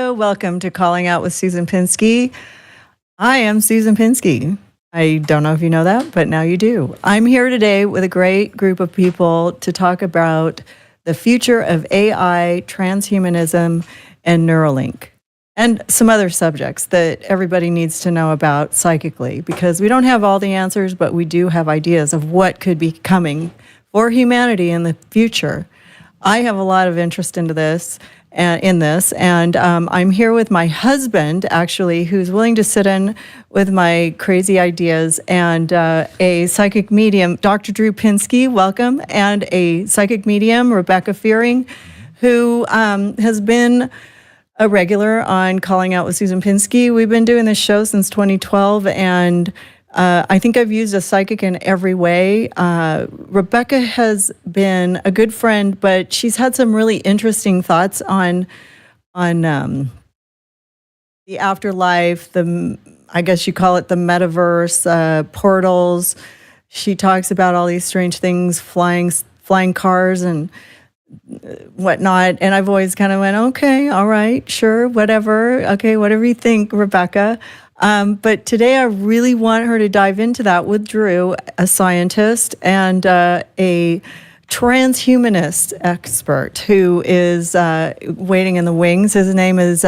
Hello, welcome to Calling Out with Susan Pinsky. I am Susan Pinsky. I don't know if you know that, but now you do. I'm here today with a great group of people to talk about the future of AI, transhumanism, and Neuralink, and some other subjects that everybody needs to know about psychically, because we don't have all the answers, but we do have ideas of what could be coming for humanity in the future. I have a lot of interest into this. And I'm here with my husband, actually, who's willing to sit in with my crazy ideas, and a psychic medium, Dr. Drew Pinsky, welcome, and a psychic medium, Rebecca Fearing, who has been a regular on Calling Out with Susan Pinsky. We've been doing this show since 2012, and I think I've used a psychic in every way. Rebecca has been a good friend, but she's had some really interesting thoughts on the afterlife, I guess you call it the metaverse, portals. She talks about all these strange things, flying cars and whatnot. And I've always kind of went, okay, all right, sure, whatever. Okay, whatever you think, Rebecca. But today I really want her to dive into that with Drew, a scientist and a transhumanist expert who is waiting in the wings. His name is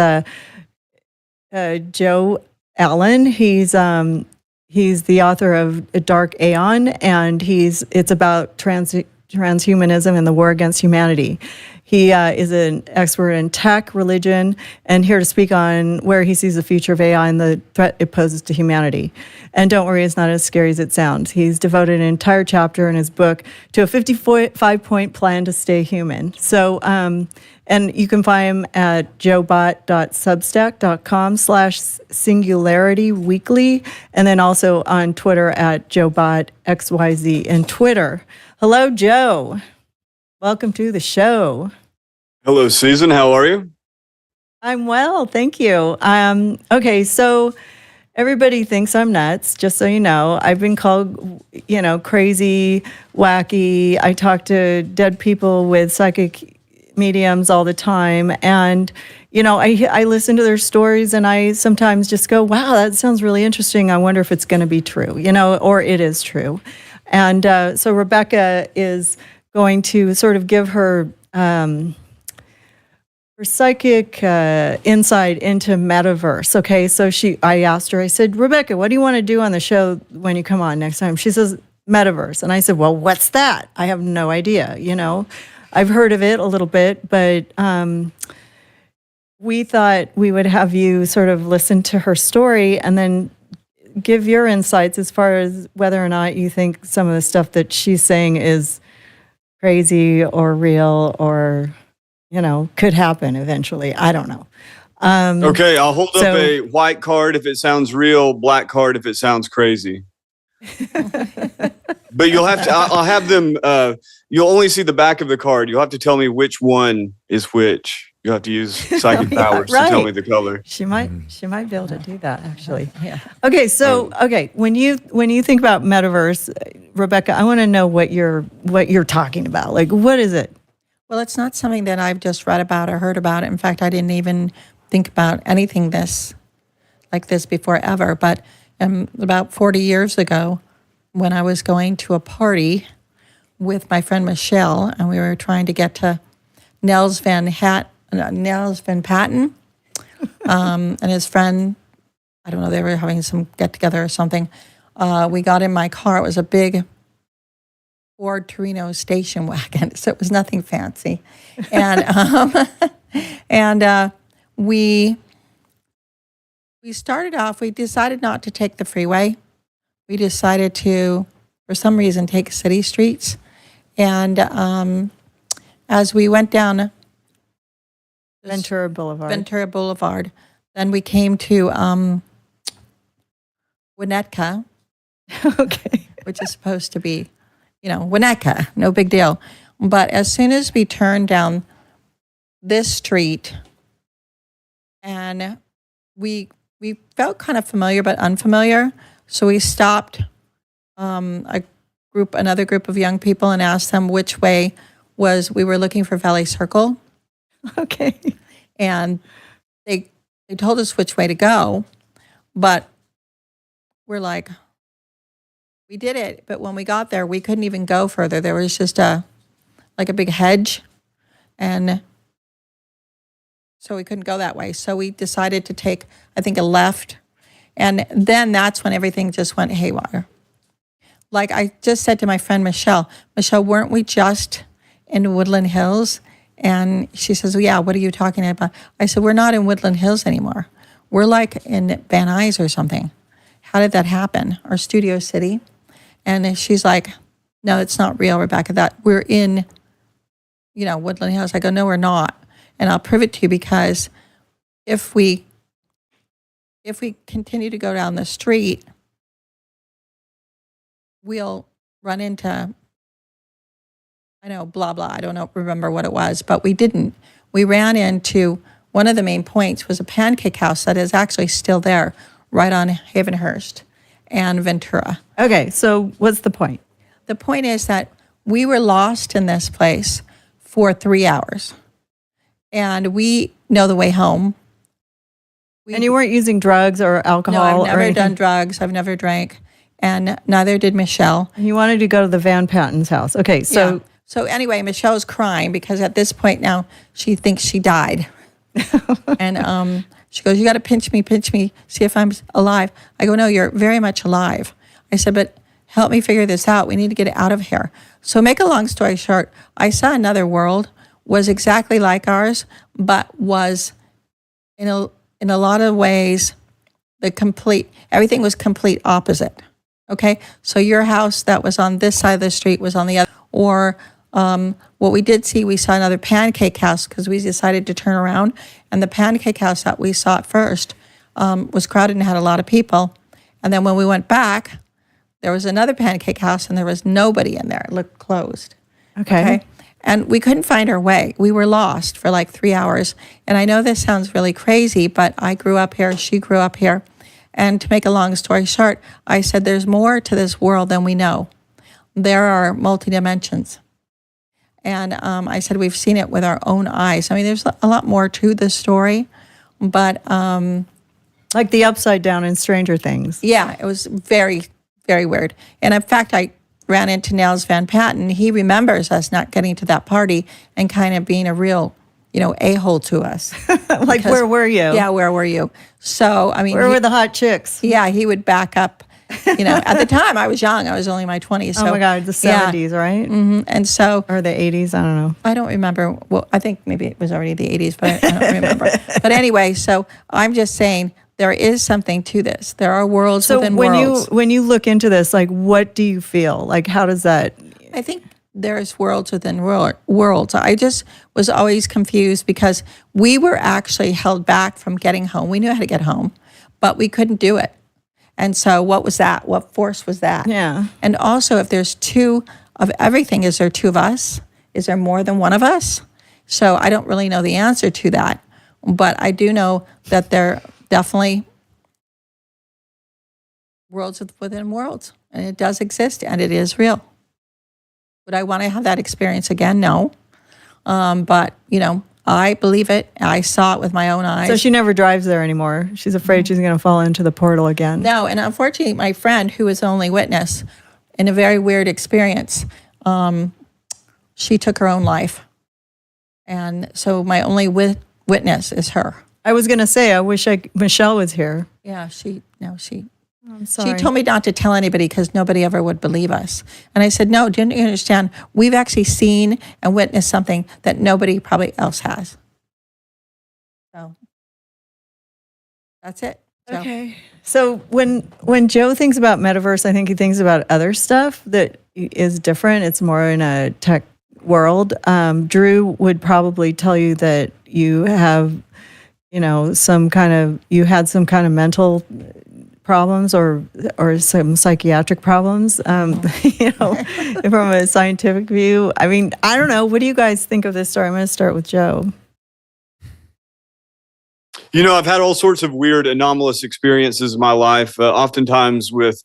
Joe Allen. He's the author of Dark Aeon, and it's about transhumanism and the war against humanity. He is an expert in tech, religion, and here to speak on where he sees the future of AI and the threat it poses to humanity. And don't worry, it's not as scary as it sounds. He's devoted an entire chapter in his book to a 55-point plan to stay human. So, and you can find him at joebot.substack.com/singularityweekly, and then also on Twitter at joebotxyz and Twitter. Hello, Joe. Welcome to the show. Hello, Susan. How are you? I'm well, thank you. Okay, so everybody thinks I'm nuts, just so you know. I've been called, crazy, wacky. I talk to dead people with psychic mediums all the time. And, I listen to their stories and I sometimes just go, wow, that sounds really interesting. I wonder if it's going to be true, or it is true. And so Rebecca is going to sort of give her psychic insight into metaverse. Okay, so I asked her, I said, Rebecca, what do you want to do on the show when you come on next time? She says, metaverse. And I said, well, what's that? I have no idea, I've heard of it a little bit, but we thought we would have you sort of listen to her story and then give your insights as far as whether or not you think some of the stuff that she's saying is crazy or real or, could happen eventually. I don't know. Okay, I'll hold up a white card if it sounds real, black card if it sounds crazy. But I'll have them, you'll only see the back of the card. You'll have to tell me which one is which. You'll have to use psychic powers to tell me the color. She might be able to do that, actually. Yeah. Okay, so when you think about metaverse, Rebecca, I want to know what you're talking about. Like, what is it? Well, it's not something that I've just read about or heard about. In fact, I didn't even think about anything like this before ever. But about 40 years ago, when I was going to a party with my friend Michelle, and we were trying to get to Nels Van Patten, and his friend, I don't know, they were having some get-together or something. We got in my car. It was a big Ford Torino station wagon, so it was nothing fancy. And we started off, we decided not to take the freeway. We decided to, for some reason, take city streets. And as we went down Ventura Boulevard. Then we came to Winnetka, okay, which is supposed to be, Winnetka, no big deal. But as soon as we turned down this street, and we felt kind of familiar but unfamiliar, so we stopped another group of young people and asked them which way we were looking for Valley Circle. Okay. And they they told us which way to go, but we're like, we did it. But when we got there, we couldn't even go further. There was just a big hedge. And so we couldn't go that way. So we decided to take, I think, a left. And then that's when everything just went haywire. Like I just said to my friend Michelle, weren't we just in Woodland Hills? And she says, well, yeah, what are you talking about? I said, we're not in Woodland Hills anymore. We're like in Van Nuys or something. How did that happen? Or Studio City? And she's like, no, it's not real, Rebecca. That we're in, Woodland Hills. I go, no, we're not. And I'll prove it to you because if we continue to go down the street, we'll run into, I know, blah, blah. I don't remember what it was, but we didn't. We ran into one of the main points was a pancake house that is actually still there, right on Havenhurst and Ventura. Okay, so what's the point? The point is that we were lost in this place for 3 hours. And we know the way home. And you weren't using drugs or alcohol? No, I've never done drugs. I've never drank. And neither did Michelle. And you wanted to go to the Van Patten's house. Okay, so... Yeah. So anyway, Michelle's crying because at this point now, she thinks she died. And she goes, you got to pinch me, see if I'm alive. I go, no, you're very much alive. I said, but help me figure this out. We need to get out of here. So make a long story short, I saw another world, was exactly like ours, but was in a lot of ways, everything was complete opposite. Okay, so your house that was on this side of the street was on the other, or what we did see, we saw another pancake house because we decided to turn around, and the pancake house that we saw at first was crowded and had a lot of people. And then when we went back, there was another pancake house and there was nobody in there. It looked closed. Okay. And we couldn't find our way. We were lost for like 3 hours. And I know this sounds really crazy, but I grew up here, she grew up here. And to make a long story short, I said there's more to this world than we know. There are multi-dimensions. And I said we've seen it with our own eyes. I mean, there's a lot more to the story, but... like the upside down in Stranger Things. Yeah, it was very, very weird. And in fact, I ran into Nels Van Patten. He remembers us not getting to that party and kind of being a real, a-hole to us. Like, where were you? Yeah, where were you? So, I mean... Where were the hot chicks? Yeah, he would back up. At the time, I was young. I was only in my 20s. So, oh, my God, the 70s, right? Mm-hmm. And so... Or the 80s, I don't know. I don't remember. Well, I think maybe it was already the 80s, but I don't remember. But anyway, so I'm just saying... There is something to this. There are worlds within worlds. So when you look into this, like, what do you feel? Like, how does that... I think there's worlds within worlds. I just was always confused because we were actually held back from getting home. We knew how to get home, but we couldn't do it. And so what was that? What force was that? Yeah. And also, if there's two of everything, is there two of us? Is there more than one of us? So I don't really know the answer to that, but I do know that there definitely worlds within worlds, and it does exist, and it is real. Would I want to have that experience again? No. But, I believe it. I saw it with my own eyes. So she never drives there anymore. She's afraid she's going to fall into the portal again. No, and unfortunately, my friend, who was the only witness in a very weird experience, she took her own life. And so my only witness is her. I was going to say, I wish Michelle was here. Yeah, I'm sorry. She told me not to tell anybody because nobody ever would believe us. And I said, no, didn't you understand? We've actually seen and witnessed something that nobody probably else has. So that's it. Okay. So when Joe thinks about metaverse, I think he thinks about other stuff that is different. It's more in a tech world. Drew would probably tell you that you have, you had some kind of mental problems or some psychiatric problems, from a scientific view. I mean, I don't know. What do you guys think of this story? I'm going to start with Joe. I've had all sorts of weird, anomalous experiences in my life, oftentimes with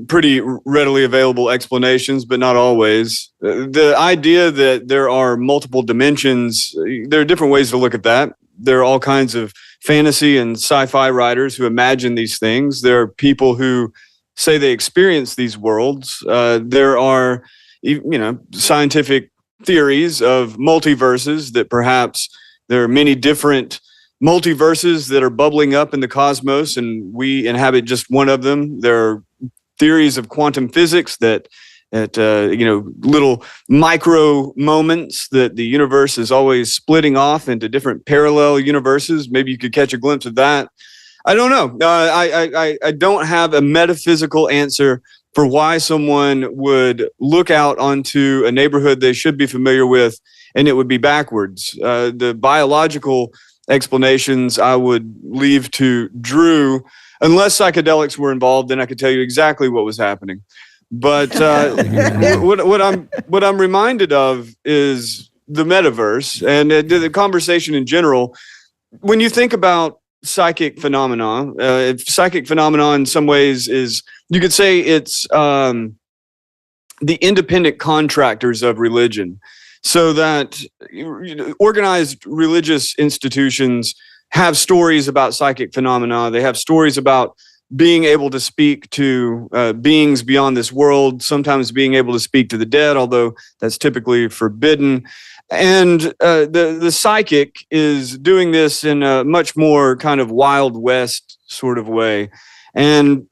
pretty readily available explanations, but not always. The idea that there are multiple dimensions, there are different ways to look at that. There are all kinds of fantasy and sci-fi writers who imagine these things. There are people who say they experience these worlds. There are, scientific theories of multiverses, that perhaps there are many different multiverses that are bubbling up in the cosmos and we inhabit just one of them. There are theories of quantum physics that little micro moments that the universe is always splitting off into different parallel universes. Maybe you could catch a glimpse of that. I don't know. I don't have a metaphysical answer for why someone would look out onto a neighborhood they should be familiar with and it would be backwards. The biological explanations I would leave to Drew. Unless psychedelics were involved, then I could tell you exactly what was happening. But what I'm reminded of is the metaverse and the conversation in general. When you think about psychic phenomena in some ways is, you could say it's the independent contractors of religion. So that organized religious institutions have stories about psychic phenomena. They have stories about being able to speak to beings beyond this world, sometimes being able to speak to the dead, although that's typically forbidden. And the psychic is doing this in a much more kind of Wild West sort of way. And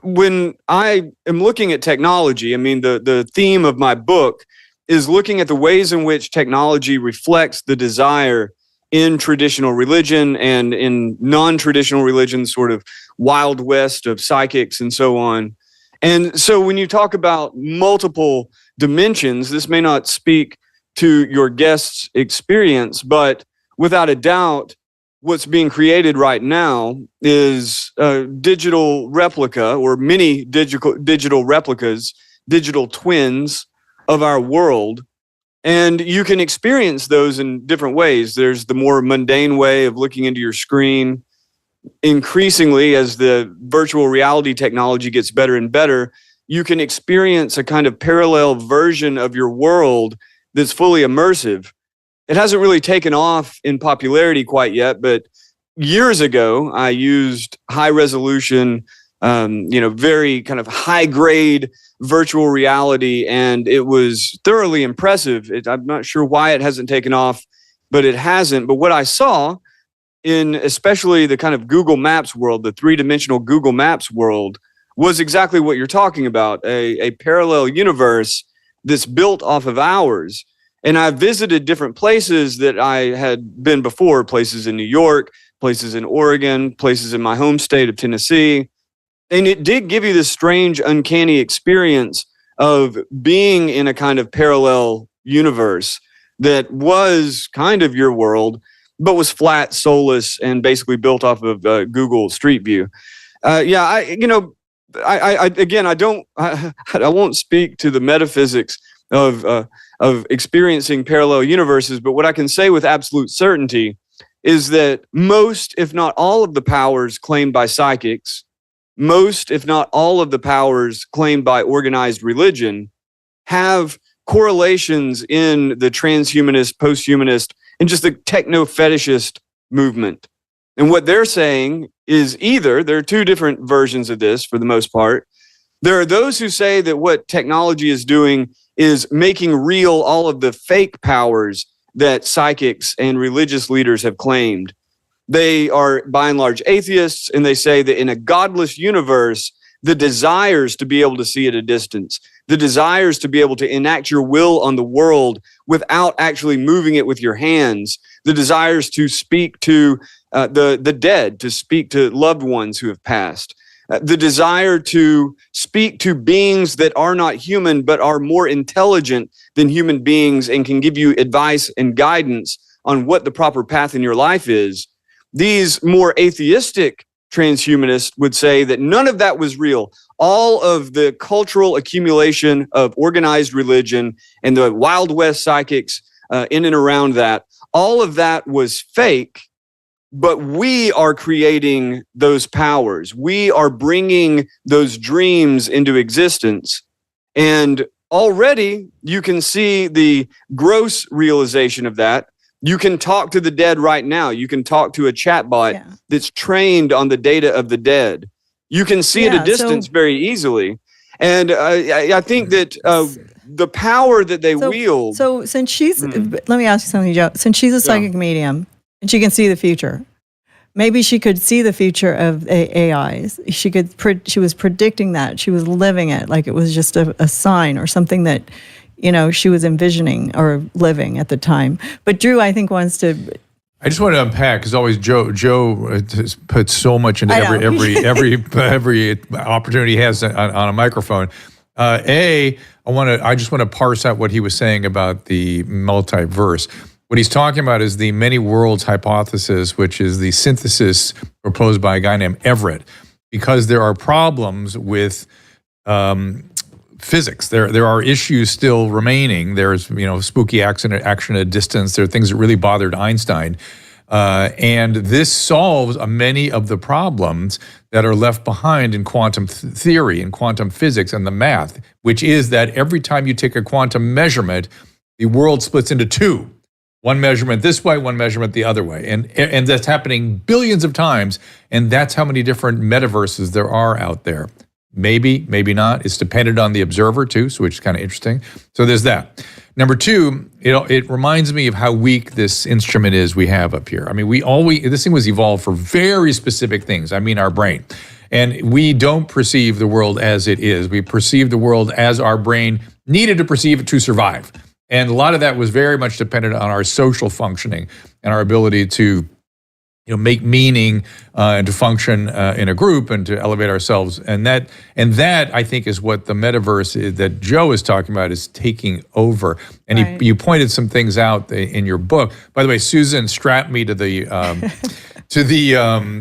when I am looking at technology, I mean, the theme of my book is looking at the ways in which technology reflects the desire in traditional religion and in non-traditional religion, sort of Wild West of psychics and so on. And so when you talk about multiple dimensions, this may not speak to your guest's experience, but without a doubt, what's being created right now is a digital replica or many digital replicas, digital twins of our world. And you can experience those in different ways. There's the more mundane way of looking into your screen. Increasingly, as the virtual reality technology gets better and better, you can experience a kind of parallel version of your world that's fully immersive. It hasn't really taken off in popularity quite yet, but years ago, I used high resolution, very kind of high grade virtual reality, and it was thoroughly impressive. I'm not sure why it hasn't taken off, but it hasn't. But what I saw in especially the kind of Google Maps world, the three-dimensional Google Maps world, was exactly what you're talking about, a parallel universe that's built off of ours. And I visited different places that I had been before, places in New York, places in Oregon, places in my home state of Tennessee. And it did give you this strange, uncanny experience of being in a kind of parallel universe that was kind of your world, but was flat, soulless, and basically built off of Google Street View. I won't speak to the metaphysics of experiencing parallel universes, but what I can say with absolute certainty is that most, if not all, of the powers claimed by psychics, most, if not all, of the powers claimed by organized religion have correlations in the transhumanist, posthumanist, and just the techno-fetishist movement. And what they're saying is either, there are two different versions of this for the most part. There are those who say that what technology is doing is making real all of the fake powers that psychics and religious leaders have claimed. They are, by and large, atheists, and they say that in a godless universe, the desires to be able to see at a distance, the desires to be able to enact your will on the world without actually moving it with your hands, the desires to speak to the dead, to speak to loved ones who have passed, the desire to speak to beings that are not human but are more intelligent than human beings and can give you advice and guidance on what the proper path in your life is. These more atheistic transhumanists would say that none of that was real. All of the cultural accumulation of organized religion and the Wild West psychics in and around that, all of that was fake, but we are creating those powers. We are bringing those dreams into existence. And already you can see the gross realization of that. You can talk to the dead right now. You can talk to a chatbot that's trained on the data of the dead. You can see at a distance very easily. And I think that the power that they wield. So since she's, let me ask you something, Joe. Since she's a psychic medium and she can see the future, maybe she could see the future of AIs. She was predicting that. She was living it like it was just a sign or something that, she was envisioning or living at the time. But Drew, I think, wants to. I just want to unpack, because always Joe has put so much into every opportunity he has on a microphone. I just want to parse out what he was saying about the multiverse. What he's talking about is the many worlds hypothesis, which is the synthesis proposed by a guy named Everett, because there are problems with physics. There are issues still remaining. There's spooky action at distance. There are things that really bothered Einstein, and this solves many of the problems that are left behind in quantum theory and quantum physics and the math, which is that every time you take a quantum measurement, the world splits into two. One measurement this way, one measurement the other way. And that's happening billions of times, and that's how many different metaverses there are out there. Maybe, maybe not. It's dependent on the observer too, so which is kind of interesting. So there's that. Number two, it reminds me of how weak this instrument is we have up here. I mean, this thing was evolved for very specific things. I mean, our brain. And we don't perceive the world as it is. We perceive the world as our brain needed to perceive it to survive. And a lot of that was very much dependent on our social functioning and our ability to make meaning and to function in a group and to elevate ourselves. And that I think is what the metaverse that Joe is talking about is taking over. And you pointed some things out in your book. By the way, Susan strapped me to the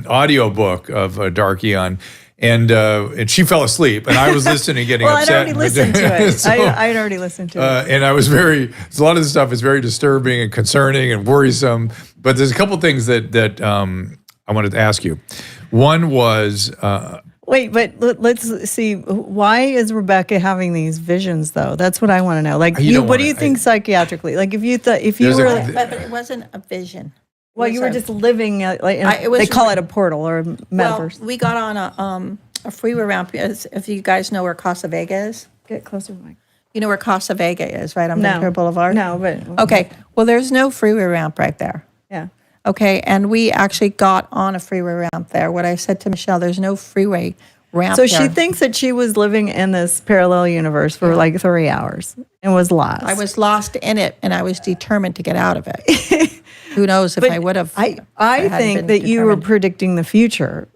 audio book of Dark Eon. And she fell asleep, and I was listening, getting upset. I'd already listened to it. I'd already listened to it. And I was a lot of the stuff is very disturbing and concerning and worrisome. But there's a couple things that I wanted to ask you. One was... Wait, but let's see. Why is Rebecca having these visions, though? That's what I want to know. Like, what do you think psychiatrically? Like, if you were... But it wasn't a vision. Well, you were just living, they call it a portal or a metaverse. Well, we got on a freeway ramp. If you guys know where Casa Vega is. Get closer, Mike. You know where Casa Vega is, right? On Ventura Boulevard? No, but... Okay. Well, there's no freeway ramp right there. Yeah. Okay. And we actually got on a freeway ramp there. What I said to Michelle, there's no freeway ramp So there. she thinks that she was living in this parallel universe for like 3 hours and was lost. I was lost in it, and I was determined to get out of it. Who knows if I would have. I think that you were predicting the future.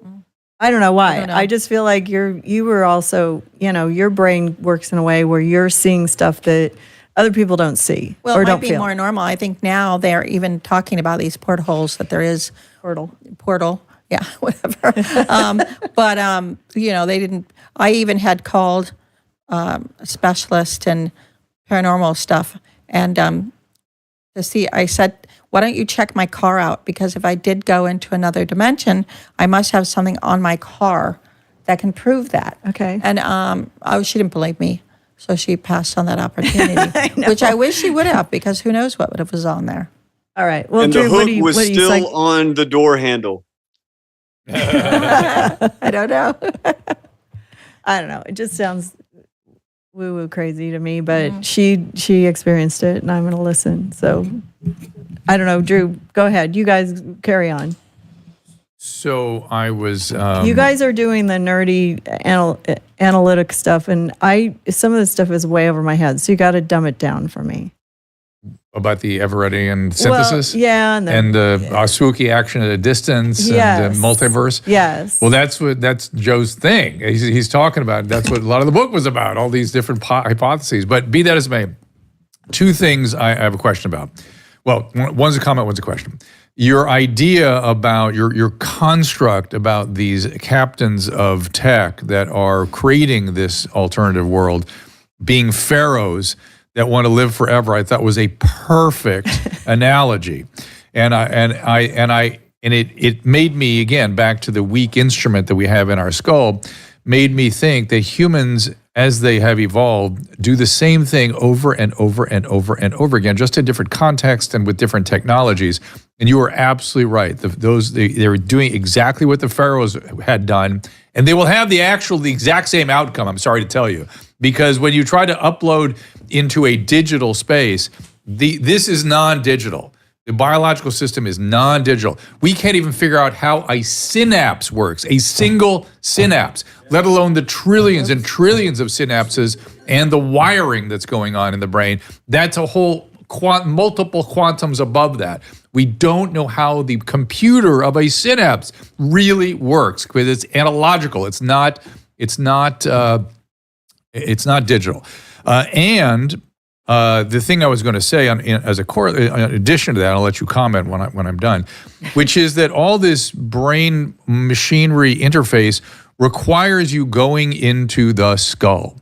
I don't know why. I just feel like you were also, your brain works in a way where you're seeing stuff that other people don't see or don't don't feel. Well, it might be more normal. I think now they're even talking about these portholes that there is. Portal. Yeah, whatever. They didn't. I even had called a specialist in paranormal stuff and to see, I said, why don't you check my car out? Because if I did go into another dimension, I must have something on my car that can prove that. Okay. And she didn't believe me, so she passed on that opportunity, which I wish she would have, because who knows what was on there. All right. Well, and Drew, the hook was still on the door handle. I don't know. I don't know. It just sounds woo-woo crazy to me, but she experienced it, and I'm going to listen. So I don't know. Drew, go ahead. You guys carry on. So I was... you guys are doing the nerdy analytic stuff, and some of this stuff is way over my head, so you got to dumb it down for me. About the Everettian synthesis? Well, yeah. And the spooky action at a distance and the multiverse? Yes. Well, that's Joe's thing. He's talking about, that's what a lot of the book was about, all these different hypotheses. But be that as it may, two things I have a question about. Well, one's a comment, one's a question. Your idea about, your construct about these captains of tech that are creating this alternative world being pharaohs that want to live forever, I thought was a perfect analogy. And it made me, again, back to the weak instrument that we have in our skull, made me think that humans as they have evolved, do the same thing over and over and over and over again, just in different contexts and with different technologies. And you are absolutely right. They're doing exactly what the pharaohs had done, and they will have the exact same outcome, I'm sorry to tell you. Because when you try to upload into a digital space, this is non-digital. The biological system is non-digital. We can't even figure out how a synapse works, a single synapse, let alone the trillions and trillions of synapses and the wiring that's going on in the brain. That's a whole multiple quantums above that. We don't know how the computer of a synapse really works because it's analogical. It's not digital. The thing I was going to say, in addition to that, I'll let you comment when I'm done, which is that all this brain machinery interface requires you going into the skull.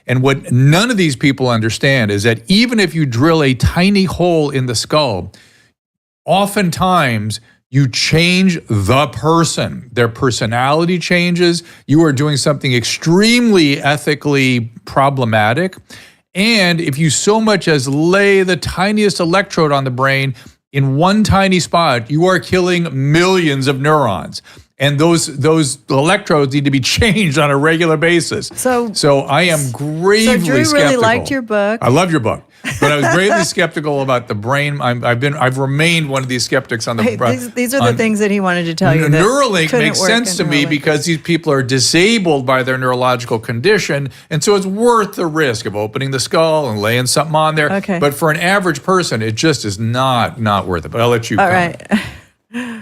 And what none of these people understand is that even if you drill a tiny hole in the skull, oftentimes you change the person. Their personality changes. You are doing something extremely ethically problematic. And if you so much as lay the tiniest electrode on the brain in one tiny spot, you are killing millions of neurons. And those electrodes need to be changed on a regular basis. So I am gravely so Drew skeptical. Really liked your book. I love your book, but I was gravely skeptical about the brain. I've remained one of these skeptics on the brain. These are the things that he wanted to tell you. Neuralink makes sense to me because these people are disabled by their neurological condition, and so it's worth the risk of opening the skull and laying something on there. Okay. But for an average person, it just is not worth it. But I'll let you. All comment. right.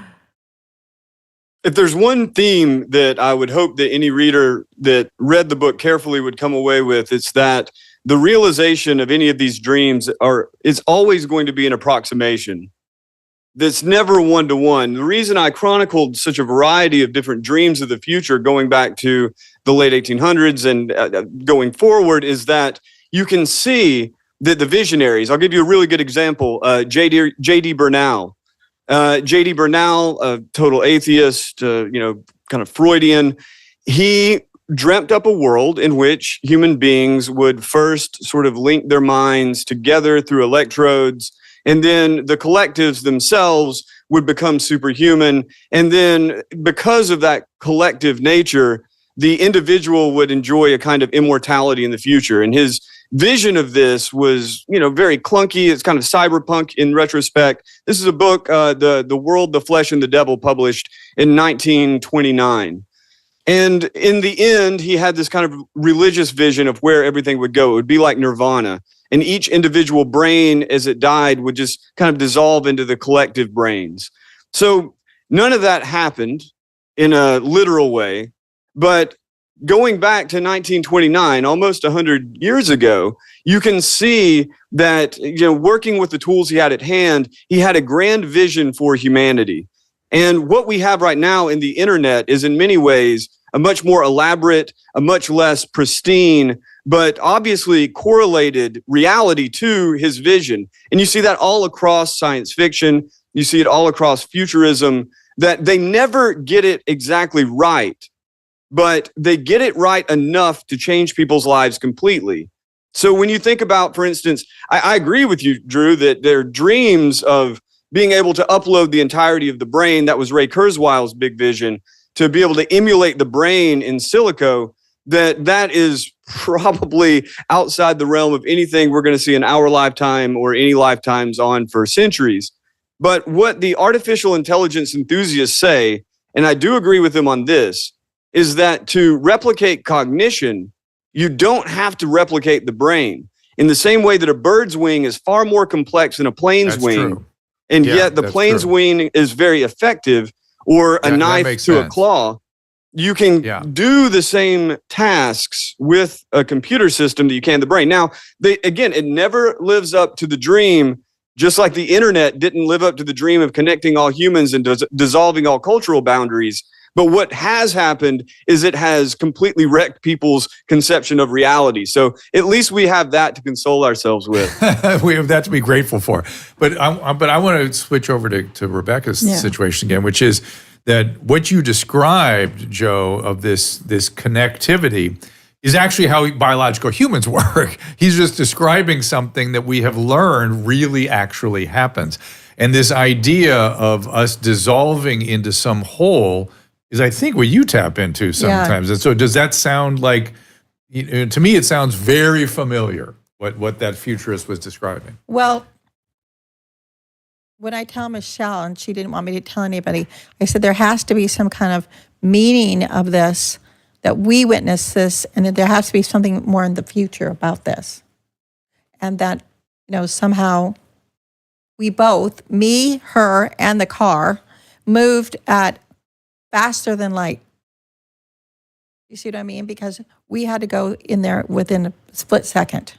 If there's one theme that I would hope that any reader that read the book carefully would come away with, it's that the realization of any of these dreams is always going to be an approximation. That's never one-to-one. The reason I chronicled such a variety of different dreams of the future going back to the late 1800s and going forward is that you can see that the visionaries, I'll give you a really good example, J.D. Bernal. J.D. Bernal, a total atheist, kind of Freudian, he dreamt up a world in which human beings would first sort of link their minds together through electrodes, and then the collectives themselves would become superhuman. And then because of that collective nature, the individual would enjoy a kind of immortality in the future. And his vision of this was, very clunky. It's kind of cyberpunk in retrospect. This is a book, The World, the Flesh, and the Devil, published in 1929. And in the end, he had this kind of religious vision of where everything would go. It would be like nirvana. And each individual brain, as it died, would just kind of dissolve into the collective brains. So none of that happened in a literal way. But going back to 1929, almost 100 years ago, you can see that, working with the tools he had at hand, he had a grand vision for humanity. And what we have right now in the internet is in many ways a much more elaborate, a much less pristine, but obviously correlated reality to his vision. And you see that all across science fiction. You see it all across futurism, that they never get it exactly right, but they get it right enough to change people's lives completely. So when you think about, for instance, I agree with you, Drew, that their dreams of being able to upload the entirety of the brain, that was Ray Kurzweil's big vision, to be able to emulate the brain in silico, that is probably outside the realm of anything we're going to see in our lifetime or any lifetimes on for centuries. But what the artificial intelligence enthusiasts say, and I do agree with them on this, is that to replicate cognition, you don't have to replicate the brain. In the same way that a bird's wing is far more complex than a plane's wing, True. and yet the plane's wing is very effective, or a knife to a claw, you can do the same tasks with a computer system that you can the brain. Now, it never lives up to the dream, just like the internet didn't live up to the dream of connecting all humans and dissolving all cultural boundaries. But what has happened is it has completely wrecked people's conception of reality. So at least we have that to console ourselves with. We have that to be grateful for. But I want to switch over to Rebecca's situation again, which is that what you described, Joe, of this connectivity is actually how biological humans work. He's just describing something that we have learned really actually happens. And this idea of us dissolving into some whole is, I think, what you tap into sometimes. And so does that sound like, to me, it sounds very familiar, what that futurist was describing. Well, when I tell Michelle, and she didn't want me to tell anybody, I said there has to be some kind of meaning of this, that we witnessed this, and that there has to be something more in the future about this. And that, somehow we both, me, her, and the car, moved at faster than light. You see what I mean? Because we had to go in there within a split second.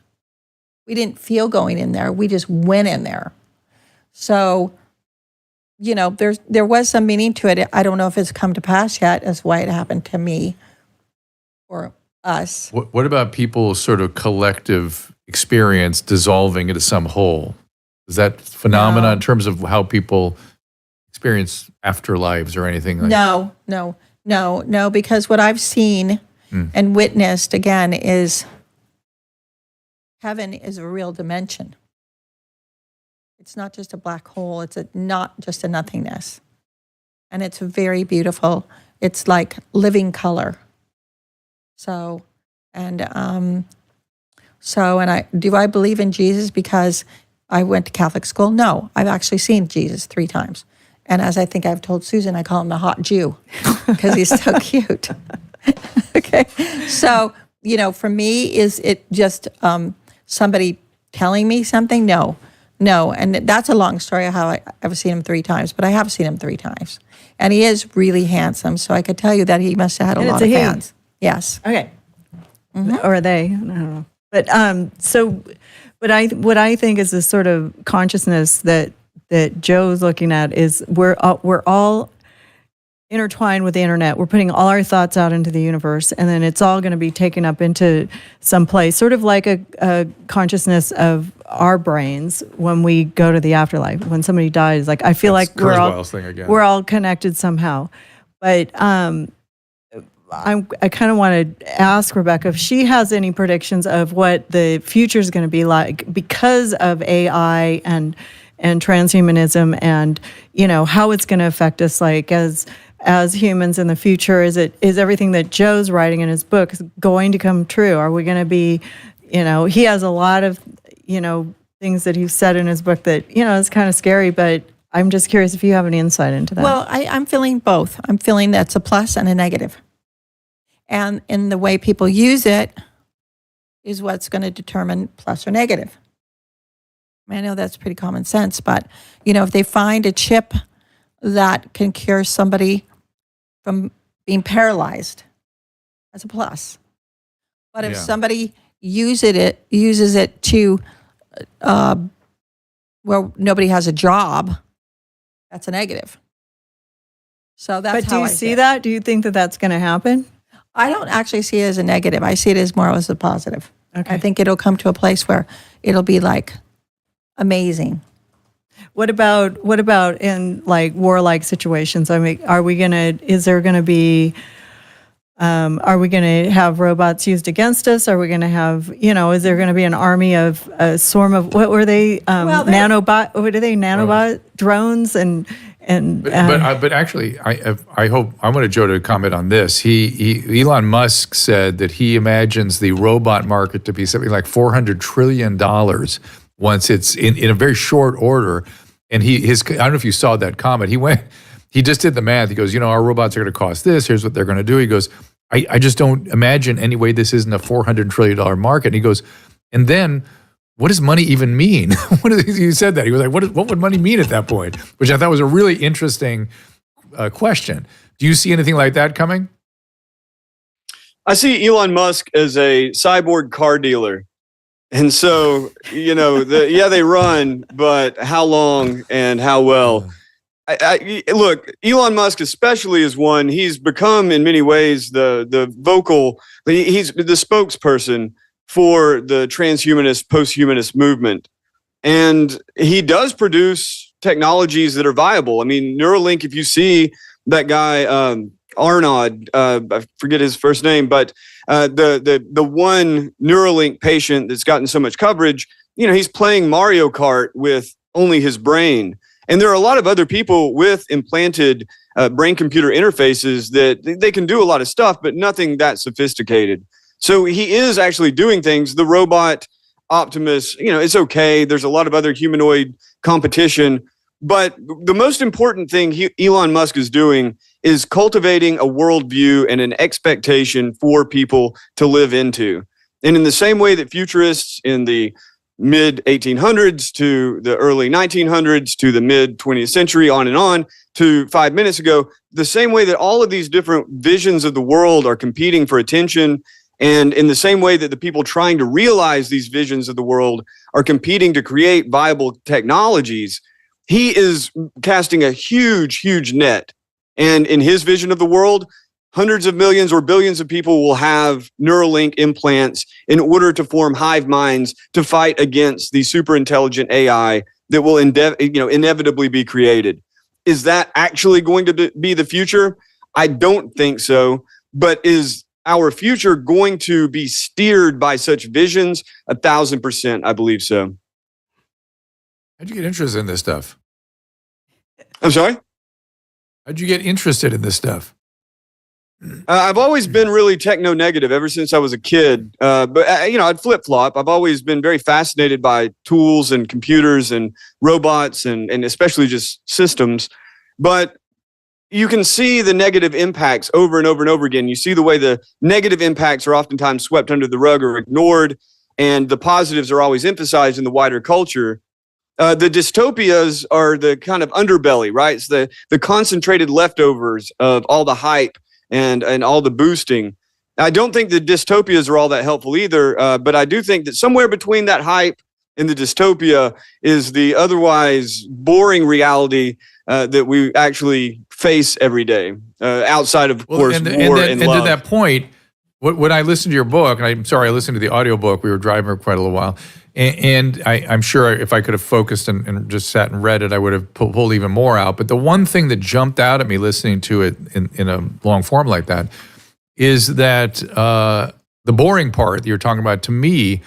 We didn't feel going in there. We just went in there. So, there was some meaning to it. I don't know if it's come to pass yet as why it happened to me or us. What about people's sort of collective experience dissolving into some whole? Is that phenomenon in terms of how people experience afterlives or anything like that? No, because what I've seen and witnessed, again, is heaven is a real dimension. It's not just a black hole. It's not just a nothingness. And it's very beautiful. It's like living color. So I believe in Jesus because I went to Catholic school? No, I've actually seen Jesus 3 times. And as I think I've told Susan, I call him the hot Jew because he's so cute. Okay. So, for me, is it just somebody telling me something? No. And that's a long story of how I've seen him 3 times, but I have seen him 3 times. And he is really handsome. So I could tell you that he must have had a lot of fans. Yes. Okay. Or are they? I don't know. But what I think is this sort of consciousness that Joe's looking at is we're all intertwined with the internet. We're putting all our thoughts out into the universe, and then it's all going to be taken up into some place, sort of like a consciousness of our brains when we go to the afterlife. When somebody dies, like I feel That's like we're all connected somehow. But I kind of want to ask Rebecca if she has any predictions of what the future is going to be like because of AI and transhumanism, and how it's going to affect us, like as humans in the future. Is everything that Joe's writing in his book going to come true? Are we going to be, he has a lot of things that he said in his book that is kind of scary, but I'm just curious if you have any insight into that. Well, I'm feeling both. I'm feeling that's a plus and a negative. And in the way people use it is what's going to determine plus or negative. I know that's pretty common sense, but, if they find a chip that can cure somebody from being paralyzed, that's a plus. But if somebody uses it to, nobody has a job, that's a negative. So that's But do you see that? Do you think that that's going to happen? I don't actually see it as a negative. I see it as more as a positive. Okay. I think it'll come to a place where it'll be like amazing. What about in like warlike situations? I mean, are we going to have robots used against us? Are we going to have, is there going to be an army of a swarm of, what were they? Nanobot, what are they? Nanobot drones But actually, I hope I wanted Joe to comment on this. Elon Musk said that he imagines the robot market to be something like $400 trillion once it's in a very short order. And I don't know if you saw that comment. He just did the math. He goes, our robots are going to cost this. Here's what they're going to do. He goes, I just don't imagine any way this isn't a $400 trillion market. And he goes, and then what does money even mean? You said that. He was like, what would money mean at that point? Which I thought was a really interesting question. Do you see anything like that coming? I see Elon Musk as a cyborg car dealer. And so, they run, but how long and how well? Look, Elon Musk especially is one. He's become in many ways the vocal. He's the spokesperson for the transhumanist, posthumanist movement, and he does produce technologies that are viable. I mean, Neuralink. If you see that guy Arnaud, I forget his first name, but the one Neuralink patient that's gotten so much coverage, he's playing Mario Kart with only his brain. And there are a lot of other people with implanted brain-computer interfaces that they can do a lot of stuff, but nothing that sophisticated. So he is actually doing things. The robot Optimus, it's okay. There's a lot of other humanoid competition. But the most important thing Elon Musk is doing is cultivating a worldview and an expectation for people to live into. And in the same way that futurists in the mid 1800s to the early 1900s to the mid 20th century, on to 5 minutes ago, the same way that all of these different visions of the world are competing for attention, and in the same way that the people trying to realize these visions of the world are competing to create viable technologies, he is casting a huge, huge net. And in his vision of the world, hundreds of millions or billions of people will have Neuralink implants in order to form hive minds to fight against the super intelligent AI that will inevitably be created. Is that actually going to be the future? I don't think so. But is our future going to be steered by such visions? 1,000%, I believe so. How'd you get interested in this stuff? I'm sorry? How'd you get interested in this stuff? I've always been really techno-negative ever since I was a kid. But I'd flip-flop. I've always been very fascinated by tools and computers and robots and especially just systems. But you can see the negative impacts over and over and over again. You see the way the negative impacts are oftentimes swept under the rug or ignored, and the positives are always emphasized in the wider culture. The dystopias are the kind of underbelly, right? It's the concentrated leftovers of all the hype and all the boosting. I don't think the dystopias are all that helpful either, but I do think that somewhere between that hype and the dystopia is the otherwise boring reality that we actually face every day, outside of course, war and love. To that point, when I listened to your book, and I'm sorry, I listened to the audiobook, we were driving for quite a little while, and I'm sure if I could have focused and just sat and read it, I would have pulled even more out. But the one thing that jumped out at me listening to it in a long form like that is that the boring part that you're talking about to me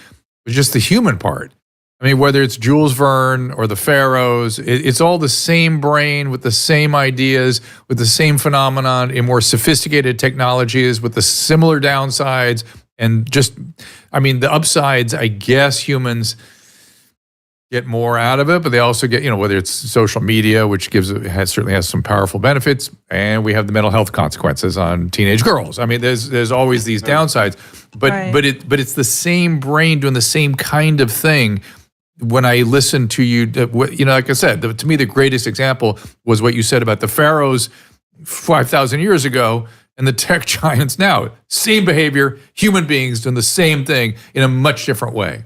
was just the human part. I mean, whether it's Jules Verne or the Pharaohs, it's all the same brain with the same ideas, with the same phenomenon in more sophisticated technologies with the similar downsides. And just, I mean, the upsides, I guess humans get more out of it, but they also get, whether it's social media, which certainly has some powerful benefits, and we have the mental health consequences on teenage girls. I mean, there's always these downsides, but Right. but it's the same brain doing the same kind of thing. When I listened to you, like I said, to me, the greatest example was what you said about the pharaohs 5,000 years ago and the tech giants now. Same behavior, human beings doing the same thing in a much different way.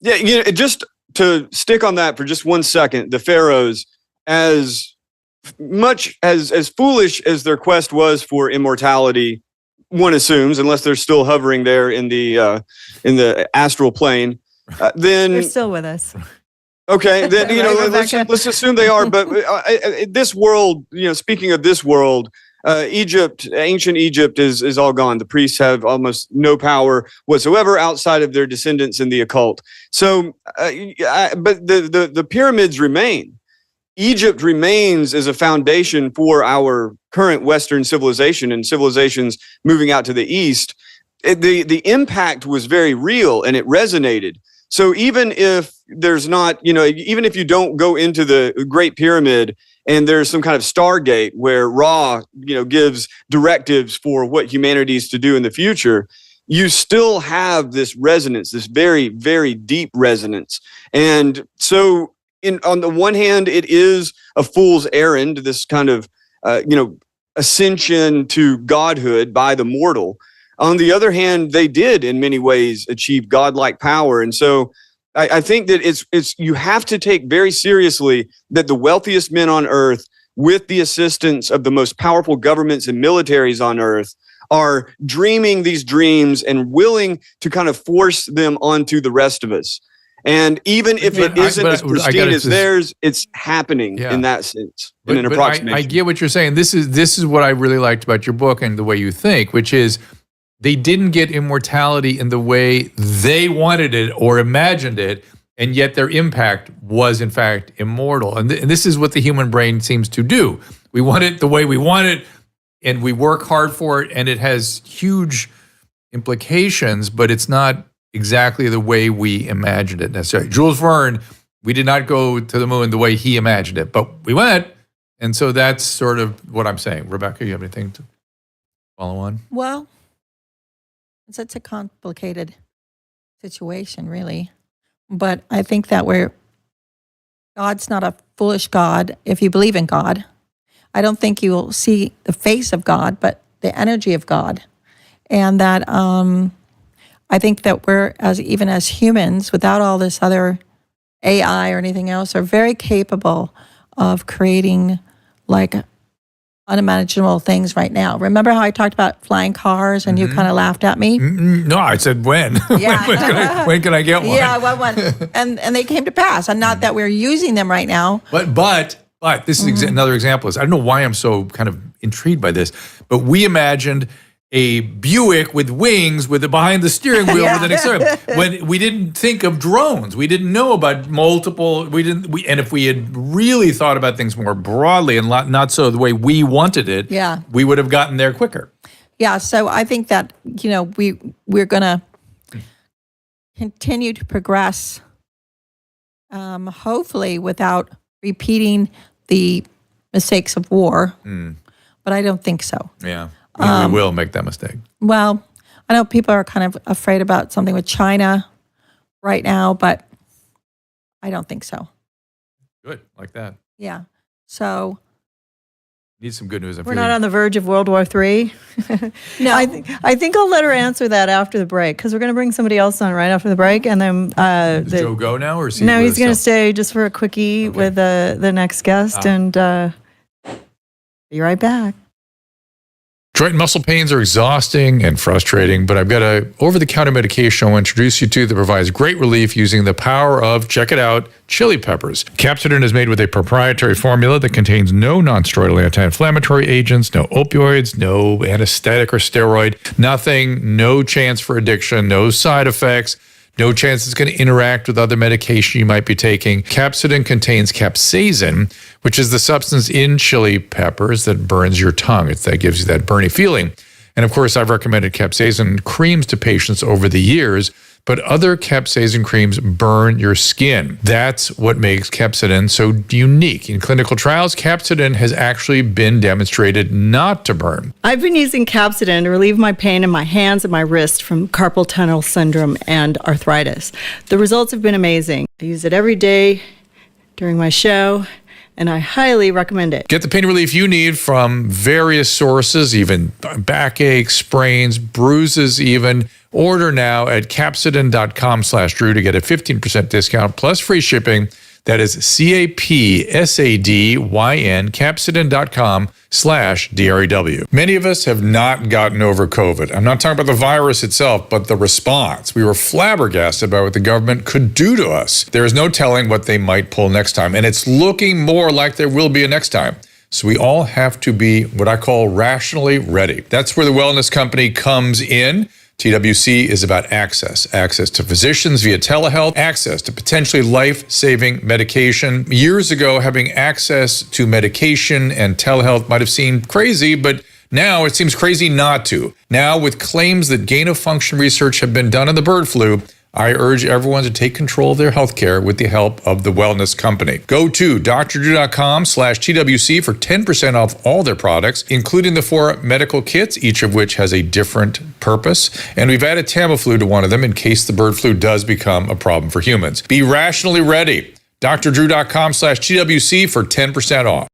Yeah, just to stick on that for just 1 second, the pharaohs, as much as foolish as their quest was for immortality, one assumes, unless they're still hovering there in the astral plane. Then They're still with us. okay, then Right, let's assume they are. But this world, speaking of this world, Egypt, ancient Egypt is all gone. The priests have almost no power whatsoever outside of their descendants in the occult. So, but the pyramids remain. Egypt remains as a foundation for our current Western civilization and civilizations moving out to the east. The impact was very real and it resonated. So even if there's not, even if you don't go into the Great Pyramid and there's some kind of Stargate where Ra, gives directives for what humanity is to do in the future, you still have this resonance, this very, very deep resonance. And so on the one hand, it is a fool's errand, this kind of, ascension to godhood by the mortal. On the other hand, they did in many ways achieve godlike power. And so I think that it's you have to take very seriously that the wealthiest men on earth, with the assistance of the most powerful governments and militaries on earth, are dreaming these dreams and willing to kind of force them onto the rest of us. And even if it isn't as I pristine gotta as just- theirs, it's happening Yeah. in that sense, in an But approximation. I get what you're saying. This is what I really liked about your book and the way you think, which is they didn't get immortality in the way they wanted it or imagined it, and yet their impact was in fact immortal. And this is what the human brain seems to do. We want it the way we want it, and we work hard for it, and it has huge implications, but it's not exactly the way we imagined it necessarily. Jules Verne, we did not go to the moon the way he imagined it, but we went. And so that's sort of what I'm saying. Rebecca, you have anything to follow on? Well, it's such a complicated situation, really. But I think that God's not a foolish God if you believe in God. I don't think you'll see the face of God, but the energy of God. And that I think that we're, even as humans, without all this other AI or anything else, are very capable of creating like unimaginable things right now. Remember how I talked about flying cars and you kind of laughed at me? No, I said when. Yeah. when can I get one? Yeah, one. And they came to pass. And not that we're using them right now. But this is another example. I don't know why I'm so kind of intrigued by this, but we imagined a Buick with wings behind the steering wheel with an accelerator. When we didn't think of drones, we didn't know about multiple. And if we had really thought about things more broadly and not so the way we wanted it, we would have gotten there quicker. Yeah. So I think that we're going to continue to progress, hopefully without repeating the mistakes of war. But I don't think so. Yeah. We will make that mistake. Well, I know people are kind of afraid about something with China right now, but I don't think so. Good, like that. Yeah. So Need some good news. We're not on the verge of World War III. no, I think I'll let her answer that after the break because we're going to bring somebody else on right after the break, and then Does Joe go now, or is he? no, with he's going to us still? stay just for a quickie with the next guest, and be right back. Joint and muscle pains are exhausting and frustrating, but I've got a over-the-counter medication I want to introduce you to that provides great relief using the power of, check it out, chili peppers. Capsidin is made with a proprietary formula that contains no non-steroidal anti-inflammatory agents, no opioids, no anesthetic or steroid, nothing, no chance for addiction, no side effects. No chance it's going to interact with other medication you might be taking. Capsidin contains capsaicin, which is the substance in chili peppers that burns your tongue. That gives you that burny feeling. And of course, I've recommended capsaicin creams to patients over the years, but other capsaicin creams burn your skin. That's what makes capsidin so unique. In clinical trials, capsidin has actually been demonstrated not to burn. I've been using Capsidin to relieve my pain in my hands and my wrist from carpal tunnel syndrome and arthritis. The results have been amazing. I use it every day during my show, and I highly recommend it. Get the pain relief you need from various sources, even backache, sprains, bruises even. Order now at capsidin.com/Drew to get a 15% discount plus free shipping. That is CAPSADYN, capsidin.com/DREW. Many of us have not gotten over COVID. I'm not talking about the virus itself, but the response. We were flabbergasted by what the government could do to us. There is no telling what they might pull next time, and it's looking more like there will be a next time. So we all have to be what I call rationally ready. That's where the wellness company comes in. TWC is about access to physicians via telehealth, access to potentially life-saving medication. Years ago, having access to medication and telehealth might have seemed crazy, but now it seems crazy not to. Now, with claims that gain-of-function research have been done on the bird flu, I urge everyone to take control of their healthcare with the help of the wellness company. Go to drdrew.com/TWC for 10% off all their products, including the 4 medical kits, each of which has a different purpose. And we've added Tamiflu to one of them in case the bird flu does become a problem for humans. Be rationally ready. drdrew.com/TWC for 10% off.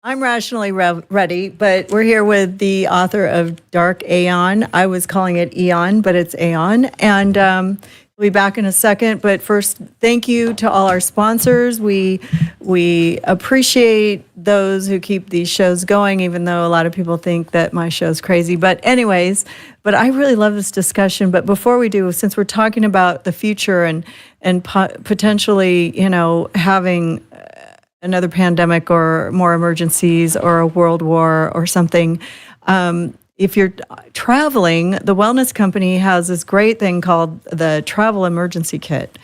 I'm rationally ready, but we're here with the author of Dark Aeon. I was calling it Eon, but it's Aeon. And We'll be back in a second, but first, thank you to all our sponsors. We appreciate those who keep these shows going, even though a lot of people think that my show's crazy. But anyways, I really love this discussion. But before we do, since we're talking about the future and potentially, having another pandemic or more emergencies or a world war or something, if you're traveling, the wellness company has this great thing called the travel emergency kit.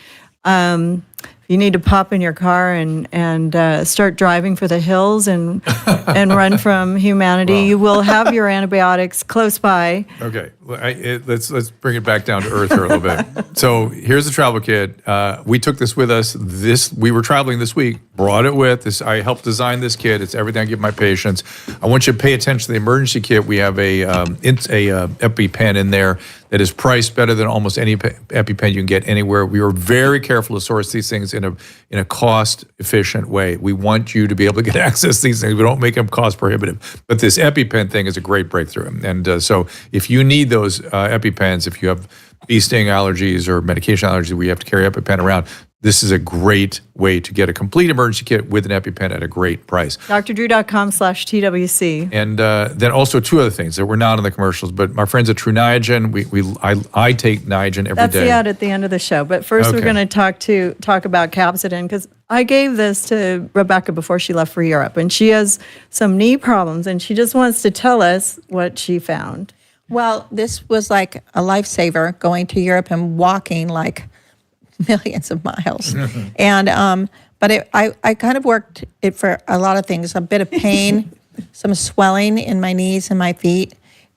If you need to pop in your car and start driving for the hills and run from humanity, you will have your antibiotics close by. Okay, let's bring it back down to earth here a little bit. So here's the travel kit. We took this with us. We were traveling this week. Brought it with us. I helped design this kit. It's everything I give my patients. I want you to pay attention to the emergency kit. We have a EpiPen in there that is priced better than almost any EpiPen you can get anywhere. We were very careful to source these things in a cost-efficient way. We want you to be able to get access to these things. We don't make them cost-prohibitive. But this EpiPen thing is a great breakthrough. And so if you need those EpiPens, if you have bee sting allergies or medication allergies where you have to carry EpiPen around, this is a great way to get a complete emergency kit with an EpiPen at a great price. drdrew.com/TWC. And then also two other things that were not in the commercials, but my friends at True Niagen, I take Niagen every day. That's the ad at the end of the show. But first, we're going to talk about Capsidin, because I gave this to Rebecca before she left for Europe, and she has some knee problems, and she just wants to tell us what she found. Well, this was like a lifesaver, going to Europe and walking like millions of miles. And but I kind of worked it for a lot of things, a bit of pain, some swelling in my knees and my feet,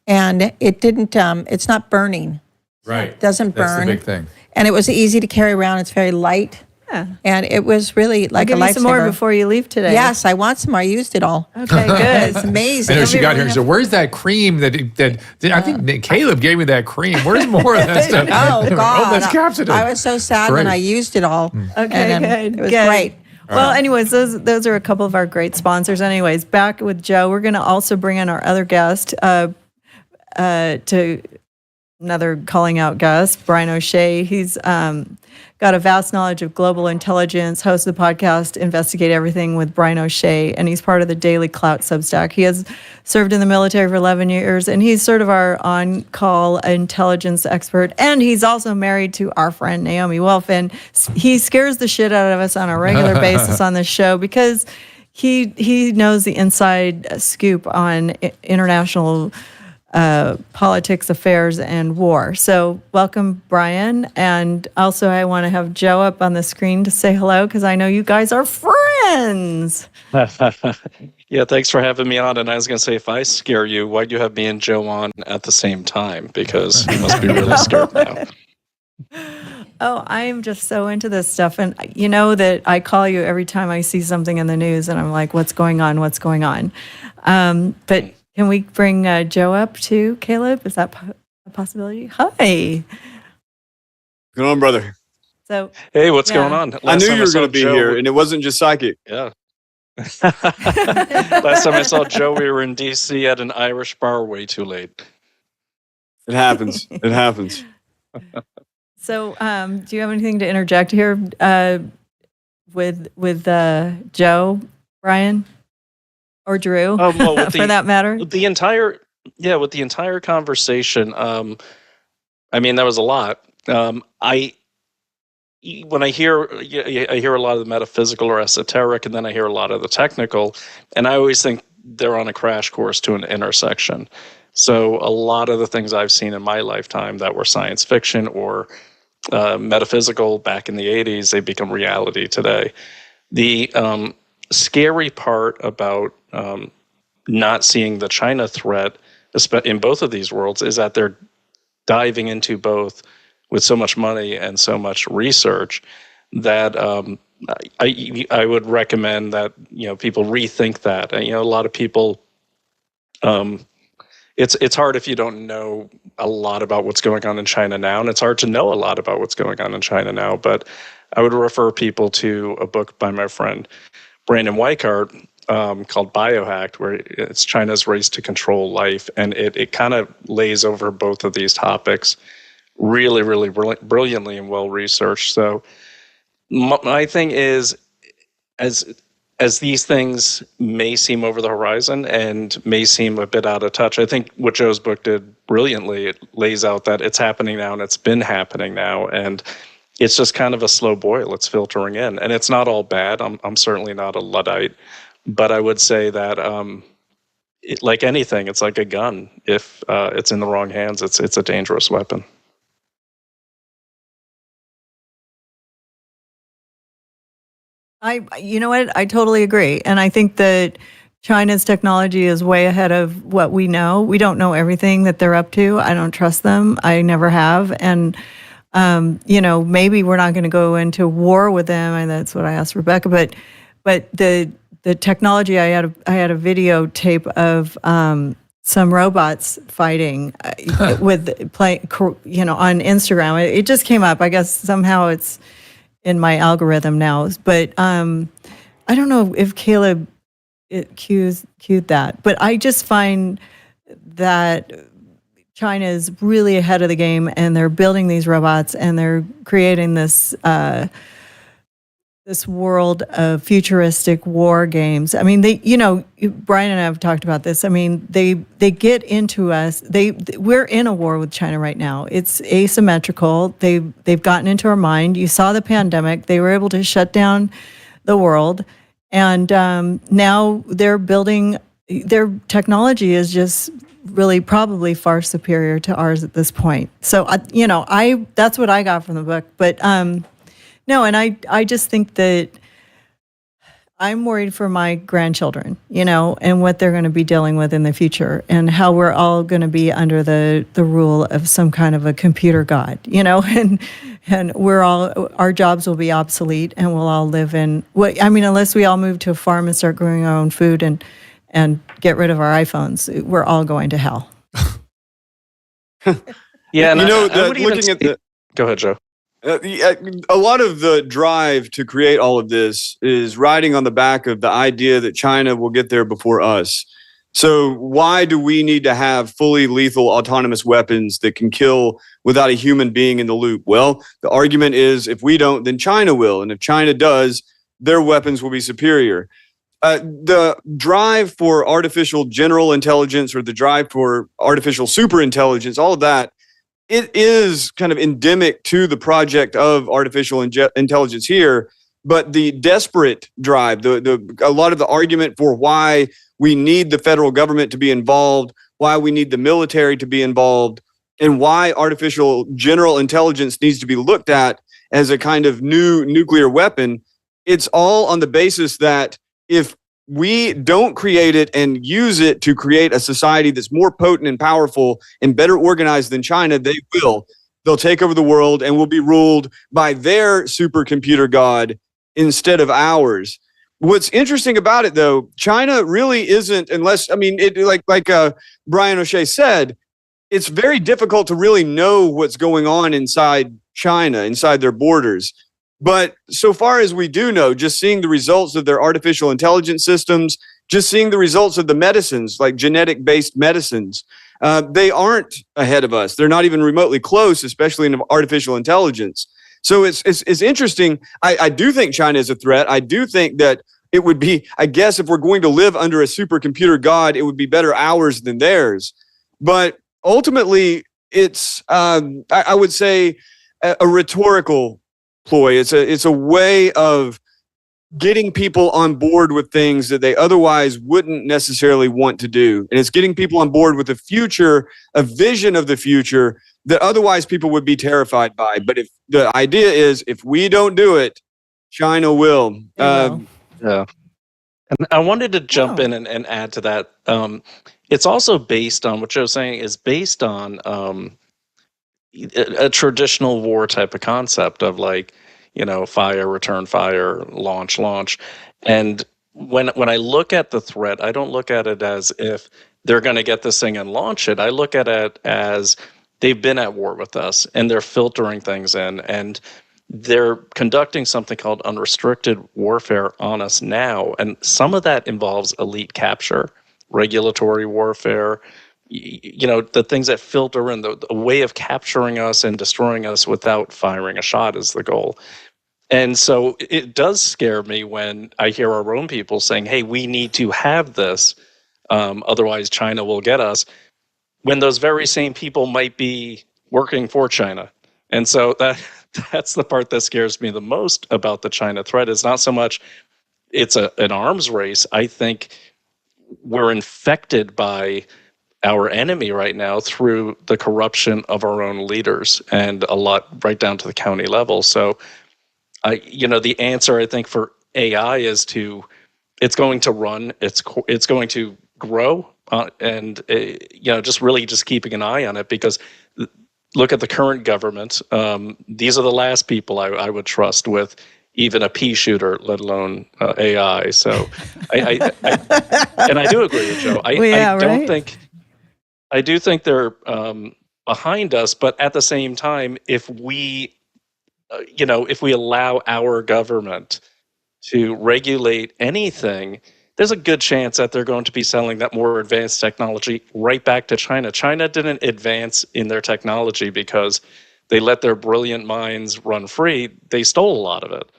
and it didn't it's not burning. Right. It doesn't burn. That's the big thing. And it was easy to carry around. It's very light. Yeah. And it was really like I'll a give lifesaver. you some more before you leave today. Yes, I want some more. I used it all. Okay, good. It's amazing. I know she got here and she said, "Where's that cream that I think Kaleb gave me that cream? Where's more of that stuff?" Oh, God. Oh, that's Capsidin. I was so sad when Great. I used it all. Okay, And, good. It was good. great. Well, anyways, those are a couple of our great sponsors. Anyways, back with Joe. We're going to also bring in our other guest, to another calling out guest, Brian O'Shea. He's got a vast knowledge of global intelligence, hosts of the podcast Investigate Everything with Brian O'Shea, and he's part of the Daily Clout Substack. He has served in the military for 11 years, and he's sort of our on-call intelligence expert, and he's also married to our friend Naomi Wolf, and he scares the shit out of us on a regular basis on this show because he knows the inside scoop on international politics, affairs, and war. So welcome, Brian. And also I want to have Joe up on the screen to say hello, because I know you guys are friends. Yeah, thanks for having me on. And I was going to say, if I scare you, why'd you have me and Joe on at the same time? Because you must be really scared now. Oh, I am just so into this stuff. And you know that I call you every time I see something in the news and I'm like, what's going on? What's going on? But can we bring Joe up too, Kaleb? Is that a possibility? Hi. Going on, brother? So, Hey, what's Yeah. going on? I knew time you were saw going to be Joe- here, and it wasn't just psychic. Yeah. Last time I saw Joe, we were in D.C. at an Irish bar way too late. It happens. It happens. So, do you have anything to interject here with Joe, Brian, or Drew, Well, with for that matter? with the entire conversation, I mean, that was a lot. When I hear a lot of the metaphysical or esoteric, and then I hear a lot of the technical, and I always think they're on a crash course to an intersection. So a lot of the things I've seen in my lifetime that were science fiction or metaphysical back in the 80s, they become reality today. The scary part about not seeing the China threat in both of these worlds is that they're diving into both with so much money and so much research that I would recommend that people rethink that. And, a lot of people, it's hard if you don't know a lot about what's going on in China now, and it's hard to know a lot about what's going on in China now. But I would refer people to a book by my friend Brandon Weichart called Biohacked, where it's China's race to control life, and it kind of lays over both of these topics really, really brilliantly and well researched. So my thing is, as these things may seem over the horizon and may seem a bit out of touch, I think what Joe's book did brilliantly, it lays out that it's happening now and it's been happening now, and it's just kind of a slow boil. It's filtering in, and it's not all bad. I'm certainly not a Luddite, but I would say that like anything, it's like a gun. If it's in the wrong hands, it's a dangerous weapon. You know what? I totally agree. And I think that China's technology is way ahead of what we know. We don't know everything that they're up to. I don't trust them. I never have. And, maybe we're not going to go into war with them. And that's what I asked Rebecca. But the technology, I had a videotape of some robots fighting with on Instagram. It just came up. I guess somehow it's in my algorithm now, but I don't know if Kaleb cued that, but I just find that China is really ahead of the game, and they're building these robots, and they're creating this this world of futuristic war games. I mean, Brian and I have talked about this. I mean, they get into us. We're in a war with China right now. It's asymmetrical. They've gotten into our mind. You saw the pandemic. They were able to shut down the world, and now they're building. Their technology is just really probably far superior to ours at this point. So that's what I got from the book. But no, and I just think that I'm worried for my grandchildren, and what they're going to be dealing with in the future, and how we're all going to be under the rule of some kind of a computer god, and our jobs will be obsolete, and we'll all live unless we all move to a farm and start growing our own food and get rid of our iPhones, we're all going to hell. Yeah, and looking at the. Go ahead, Joe. A lot of the drive to create all of this is riding on the back of the idea that China will get there before us. So why do we need to have fully lethal autonomous weapons that can kill without a human being in the loop? Well, the argument is if we don't, then China will. And if China does, their weapons will be superior. The drive for artificial general intelligence, or the drive for artificial superintelligence, all of that, it is kind of endemic to the project of artificial intelligence here, but the desperate drive, a lot of the argument for why we need the federal government to be involved, why we need the military to be involved, and why artificial general intelligence needs to be looked at as a kind of new nuclear weapon, it's all on the basis that if we don't create it and use it to create a society that's more potent and powerful and better organized than China, they will. They'll take over the world and will be ruled by their supercomputer god instead of ours. What's interesting about it, though, China really isn't, like Brian O'Shea said, it's very difficult to really know what's going on inside China, inside their borders. But so far as we do know, just seeing the results of their artificial intelligence systems, just seeing the results of the medicines, like genetic-based medicines, they aren't ahead of us. They're not even remotely close, especially in artificial intelligence. So it's interesting. I do think China is a threat. I do think that it would be, I guess, if we're going to live under a supercomputer god, it would be better ours than theirs. But ultimately, it's, I would say, a rhetorical ploy. It's a way of getting people on board with things that they otherwise wouldn't necessarily want to do. And it's getting people on board with a vision of the future that otherwise people would be terrified by. But if the idea is, if we don't do it, China will. Yeah. And I wanted to jump in and add to that. It's also based on, what Joe's saying is based on a traditional war type of concept of fire, return fire, launch. And when I look at the threat, I don't look at it as if they're going to get this thing and launch it. I look at it as they've been at war with us and they're filtering things in, and they're conducting something called unrestricted warfare on us now. And some of that involves elite capture, regulatory warfare, the things that filter in, the way of capturing us and destroying us without firing a shot is the goal. And so it does scare me when I hear our own people saying, hey, we need to have this, otherwise China will get us, when those very same people might be working for China. And so that's the part that scares me the most about the China threat, is not so much it's an arms race. I think we're infected by our enemy right now through the corruption of our own leaders, and a lot right down to the county level. So the answer, I think, for AI is it's going to run, it's going to grow, and just really just keeping an eye on it, because look at the current government. These are the last people I would trust with even a pea shooter, let alone AI. So I do agree with Joe. I do think they're behind us, but at the same time, if we allow our government to regulate anything, there's a good chance that they're going to be selling that more advanced technology right back to China. China didn't advance in their technology because they let their brilliant minds run free. They stole a lot of it.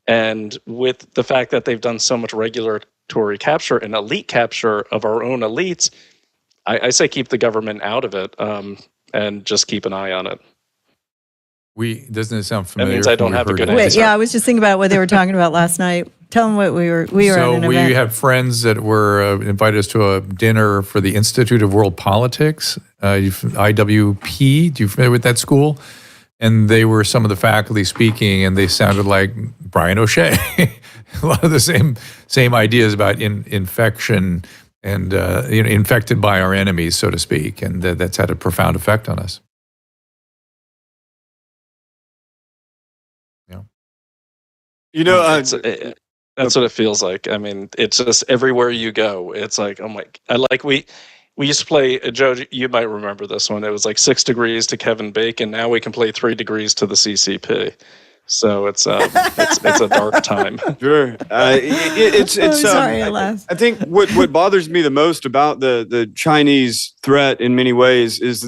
And with the fact that they've done so much regulatory capture and elite capture of our own elites, I say keep the government out of it, and just keep an eye on it. Doesn't it sound familiar? That means I don't have a good Wait, answer. yeah, I was just thinking about what they were talking about last night. Tell them what we were at an event. We have friends that were invited us to a dinner for the Institute of World Politics, IWP. Do you familiar with that school? And they were some of the faculty speaking, and they sounded like Brian O'Shea. A lot of the same ideas about infection and infected by our enemies, so to speak, and that's had a profound effect on us. That's what it feels like. I mean, it's just everywhere you go. It's like, oh my! We used to play. Joe, you might remember this one. It was like 6 degrees to Kevin Bacon. Now we can play 3 degrees to the CCP. So it's a dark time. Sure. Sorry, I laughed. I think what bothers me the most about the Chinese threat in many ways is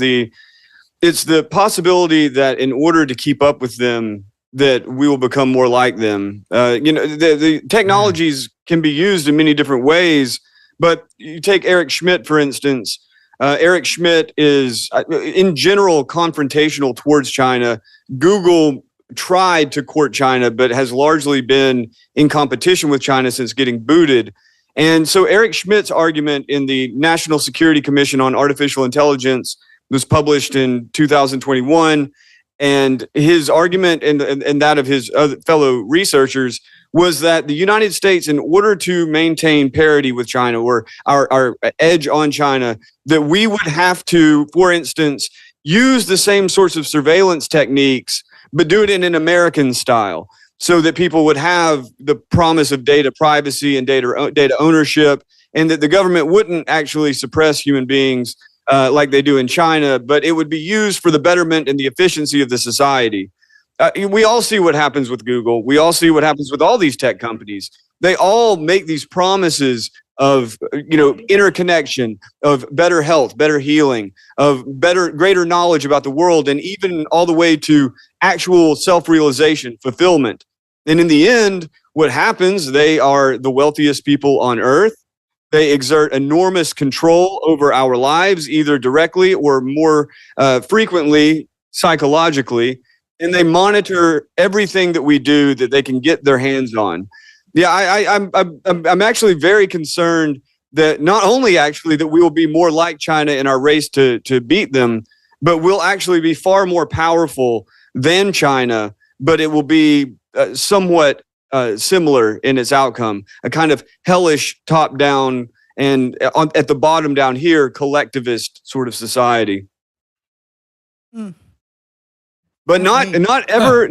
it's the possibility that in order to keep up with them, that we will become more like them. The technologies can be used in many different ways, but you take Eric Schmidt, for instance. Eric Schmidt is, in general, confrontational towards China. Google tried to court China, but has largely been in competition with China since getting booted. And so Eric Schmidt's argument in the National Security Commission on Artificial Intelligence was published in 2021. And his argument and that of his other fellow researchers was that the United States, in order to maintain parity with China, or our edge on China, that we would have to, for instance, use the same sorts of surveillance techniques, but do it in an American style, so that people would have the promise of data privacy and data ownership, and that the government wouldn't actually suppress human beings like they do in China, but it would be used for the betterment and the efficiency of the society. We all see what happens with Google. We all see what happens with all these tech companies. They all make these promises of interconnection, of better health, better healing, of greater knowledge about the world, and even all the way to actual self-realization, fulfillment. And in the end, what happens, they are the wealthiest people on earth. They exert enormous control over our lives, either directly or more frequently psychologically, and they monitor everything that we do that they can get their hands on. Yeah, I'm actually very concerned that not only actually that we will be more like China in our race to beat them, but we'll actually be far more powerful than China, but it will be somewhat similar in its outcome, a kind of hellish top-down and at the bottom down here, collectivist sort of society. But not ever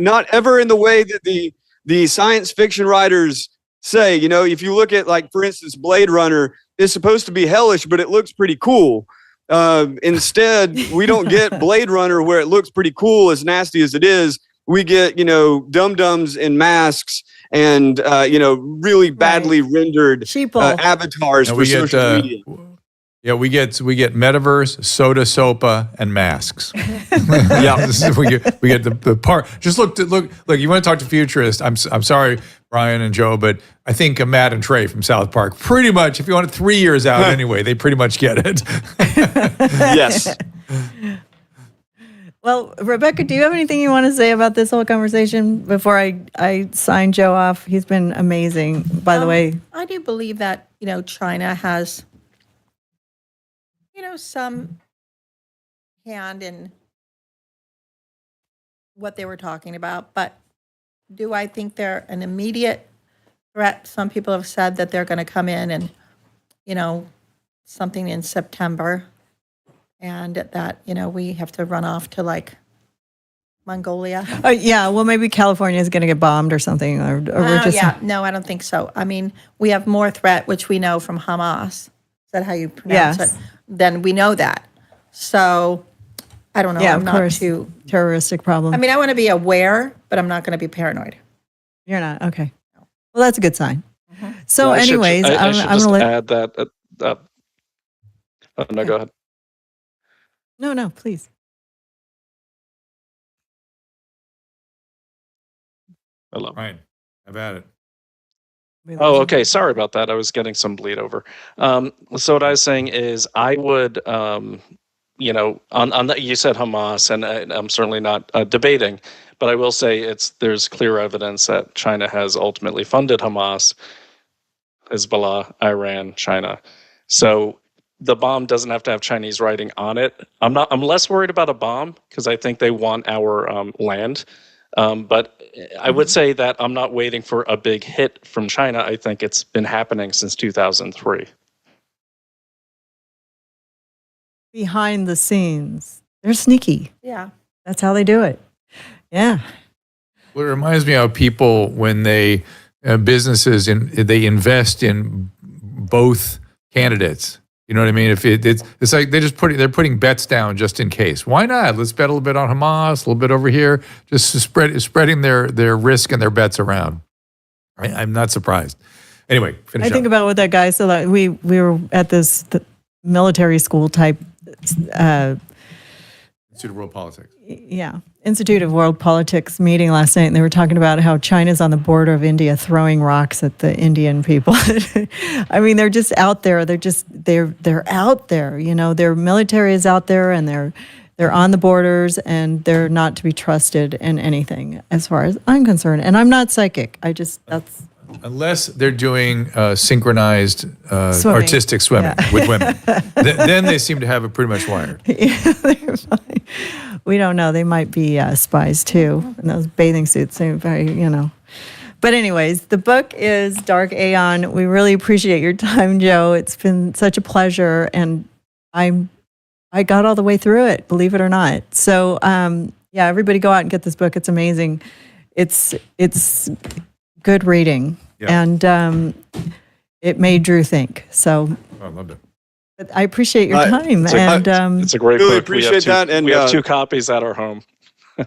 in the way that the science fiction writers say. If you look at, like, for instance, Blade Runner is supposed to be hellish, but it looks pretty cool. Instead, we don't get Blade Runner where it looks pretty cool, as nasty as it is. We get, dum-dums in masks and, really badly rendered avatars for social media. Yeah, we get metaverse, soda, sopa, and masks. Yeah. we get the part. Just look. You want to talk to futurists? I'm sorry, Brian and Joe, but I think Matt and Trey from South Park pretty much. If you want it 3 years out anyway, they pretty much get it. Yes. Well, Rebecca, do you have anything you want to say about this whole conversation before I sign Joe off? He's been amazing, by the way. I do believe that, China has, some hand in what they were talking about. But do I think they're an immediate threat? Some people have said that they're going to come in and, something in September. And that, we have to run off to like Mongolia. Yeah, well, maybe California is going to get bombed or something. Or we're just, yeah, no, I don't think so. I mean, we have more threat, which we know from Hamas. Is that how you pronounce Yes. it? Then we know that. So I don't know. Yeah, I'm of not course. too. Terroristic problem. I mean, I want to be aware, but I'm not going to be paranoid. You're not? Okay. Well, that's a good sign. So Well, anyways, I should I'm just going to let... add that. No, go ahead. No, please. Hello. Right, have at it. Oh, okay. Sorry about that. I was getting some bleed over. So what I was saying is, I would, on that you said Hamas, and I'm certainly not debating, but I will say there's clear evidence that China has ultimately funded Hamas, Hezbollah, Iran, China. So the bomb doesn't have to have Chinese writing on it. I'm less worried about a bomb because I think they want our land. But I would say that I'm not waiting for a big hit from China. I think it's been happening since 2003. Behind the scenes. They're sneaky. Yeah. That's how they do it. Yeah. Well, it reminds me of people when they businesses they invest in both candidates. You know what I mean? If it's like they're putting bets down just in case. Why not? Let's bet a little bit on Hamas, a little bit over here, just spreading their risk and their bets around. I'm not surprised. Anyway, finish I think up. about what that guy said. Like, we were at this military school type, Institute of World Politics. Institute of World Politics meeting last night, and they were talking about how China's on the border of India throwing rocks at the Indian people. I mean, they're just out there. They're out there. Their military is out there, and they're on the borders, and they're not to be trusted in anything, as far as I'm concerned. And I'm not psychic. That's. Unless they're doing synchronized Swimming. artistic swimming with women. Then they seem to have it pretty much wired. Yeah, they're fine. We don't know. They might be spies too. And those bathing suits seem very, But anyways, the book is Dark Aeon. We really appreciate your time, Joe. It's been such a pleasure, and I got all the way through it, believe it or not. So everybody go out and get this book. It's amazing. It's good reading, and it made Drew think. So I loved it. but I appreciate your time, It's a great Really book. appreciate that, and we have 2 copies at our home.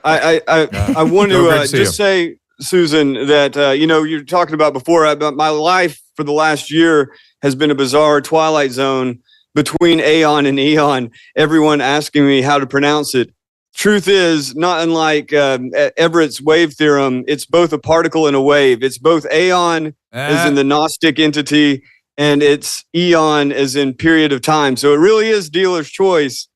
I want No, great to to see just say, Susan, that you're talking about before. About my life for the last year has been a bizarre twilight zone between aeon and eon. Everyone asking me how to pronounce it. Truth is, not unlike Everett's wave theorem, it's both a particle and a wave. It's both aeon as in the Gnostic entity, and it's eon as in period of time. So it really is dealer's choice.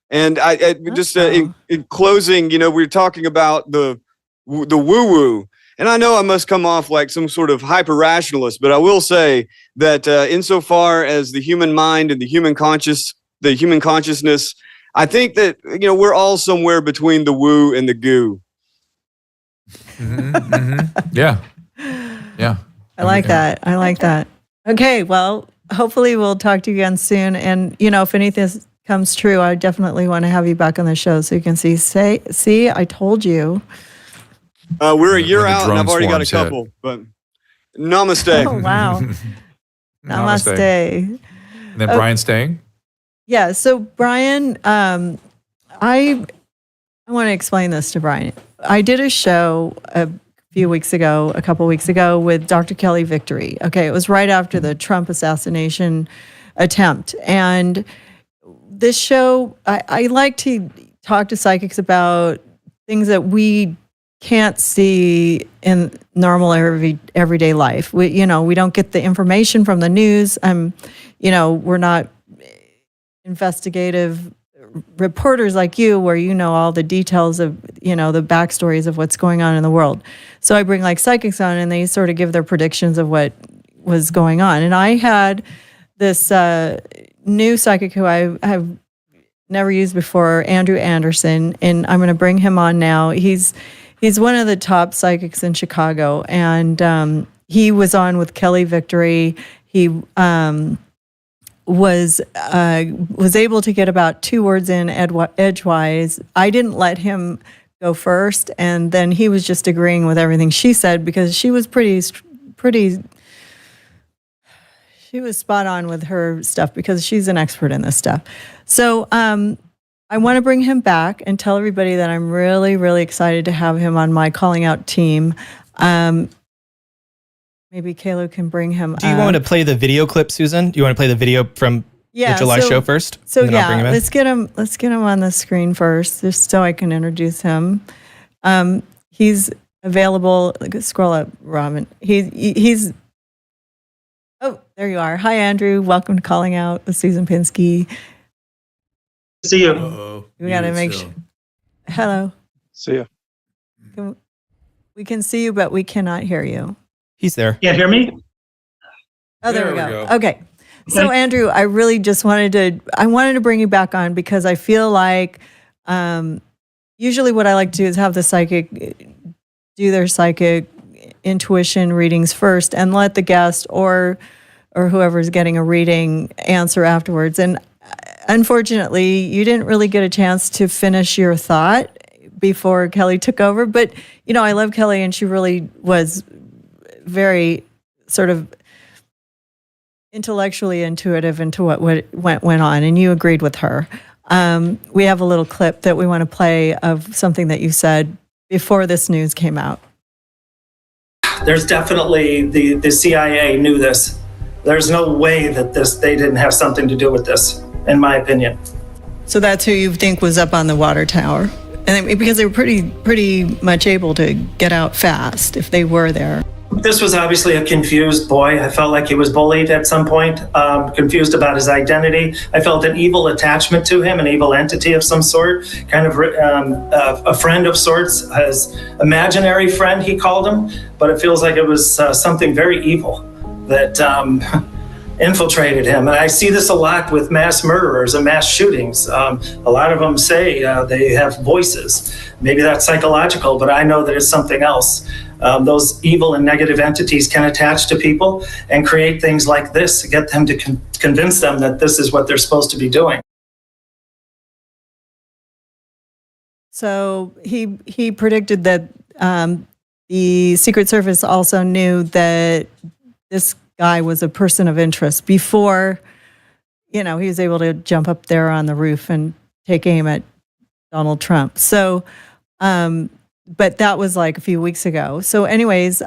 And I just in closing, we're talking about the woo-woo. And I know I must come off like some sort of hyper-rationalist, but I will say that insofar as the human mind and the human consciousness, I think that, we're all somewhere between the woo and the goo. Yeah. I like that. I like that. Okay, well, hopefully we'll talk to you again soon. And, if anything comes true, I definitely want to have you back on the show so you can see, I told you. We're a year When the out, and drone I've already got a swarms hit. couple. But namaste. Oh, wow. Namaste. And then Brian's staying? Yeah, so Brian, I want to explain this to Brian. I did a show a couple weeks ago with Dr. Kelly Victory. Okay, it was right after the Trump assassination attempt. And this show, I like to talk to psychics about things that we can't see in normal everyday life. We don't get the information from the news. We're not investigative reporters like you, where you know all the details of the backstories of what's going on in the world. So I bring like psychics on, and they sort of give their predictions of what was going on. And I had this new psychic who I have never used before, Andrew Anderson, and I'm going to bring him on now. He's one of the top psychics in Chicago, and he was on with Kelly Victory. He was able to get about 2 words in edgewise. I didn't let him go first, and then he was just agreeing with everything she said, because she was she was spot on with her stuff, because she's an expert in this stuff. So I want to bring him back and tell everybody that I'm really, really excited to have him on my calling out team. Maybe Kaleb can bring him. Do you want me to play the video clip, Susan? Do you want to play the video from the July show first? So let's get him on the screen first, just so I can introduce him. He's available. Scroll up, Robin. He's. Oh, there you are. Hi, Andrew. Welcome to Calling Out with Susan Pinsky. See you. We got to make sure. Hello. See ya. We can see you, but we cannot hear you. He's there. Can't hear me? Oh, there we go. Okay. So, Andrew, I really just wanted to bring you back on, because I feel like usually what I like to do is have the psychic do their psychic intuition readings first, and let the guest or whoever's getting a reading answer afterwards. And unfortunately, you didn't really get a chance to finish your thought before Kelly took over. But, I love Kelly, and she really was very sort of intellectually intuitive into what went on, and you agreed with her. We have a little clip that we want to play of something that you said before this news came out. There's definitely the CIA knew this. There's no way that they didn't have something to do with this, in my opinion. So that's who you think was up on the water tower, and because they were pretty much able to get out fast if they were there. This was obviously a confused boy. I felt like he was bullied at some point, confused about his identity. I felt an evil attachment to him, an evil entity of some sort, kind of a friend of sorts, his imaginary friend, he called him. But it feels like it was something very evil that infiltrated him. And I see this a lot with mass murderers and mass shootings. A lot of them say they have voices. Maybe that's psychological, but I know that it's something else. Those evil and negative entities can attach to people and create things like this to get them to convince them that this is what they're supposed to be doing. So he predicted that the Secret Service also knew that this guy was a person of interest before, he was able to jump up there on the roof and take aim at Donald Trump. So, but that was like a few weeks ago. So anyways,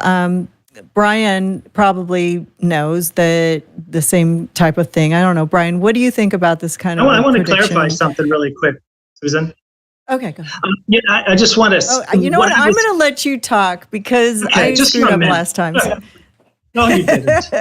Brian probably knows that the same type of thing. I don't know, Brian, what do you think about this kind of I want to prediction? clarify something really quick, Susan. Okay, go ahead. I just want to... you know what? I'm going to let you talk, because I screwed up last time. So. No, you didn't.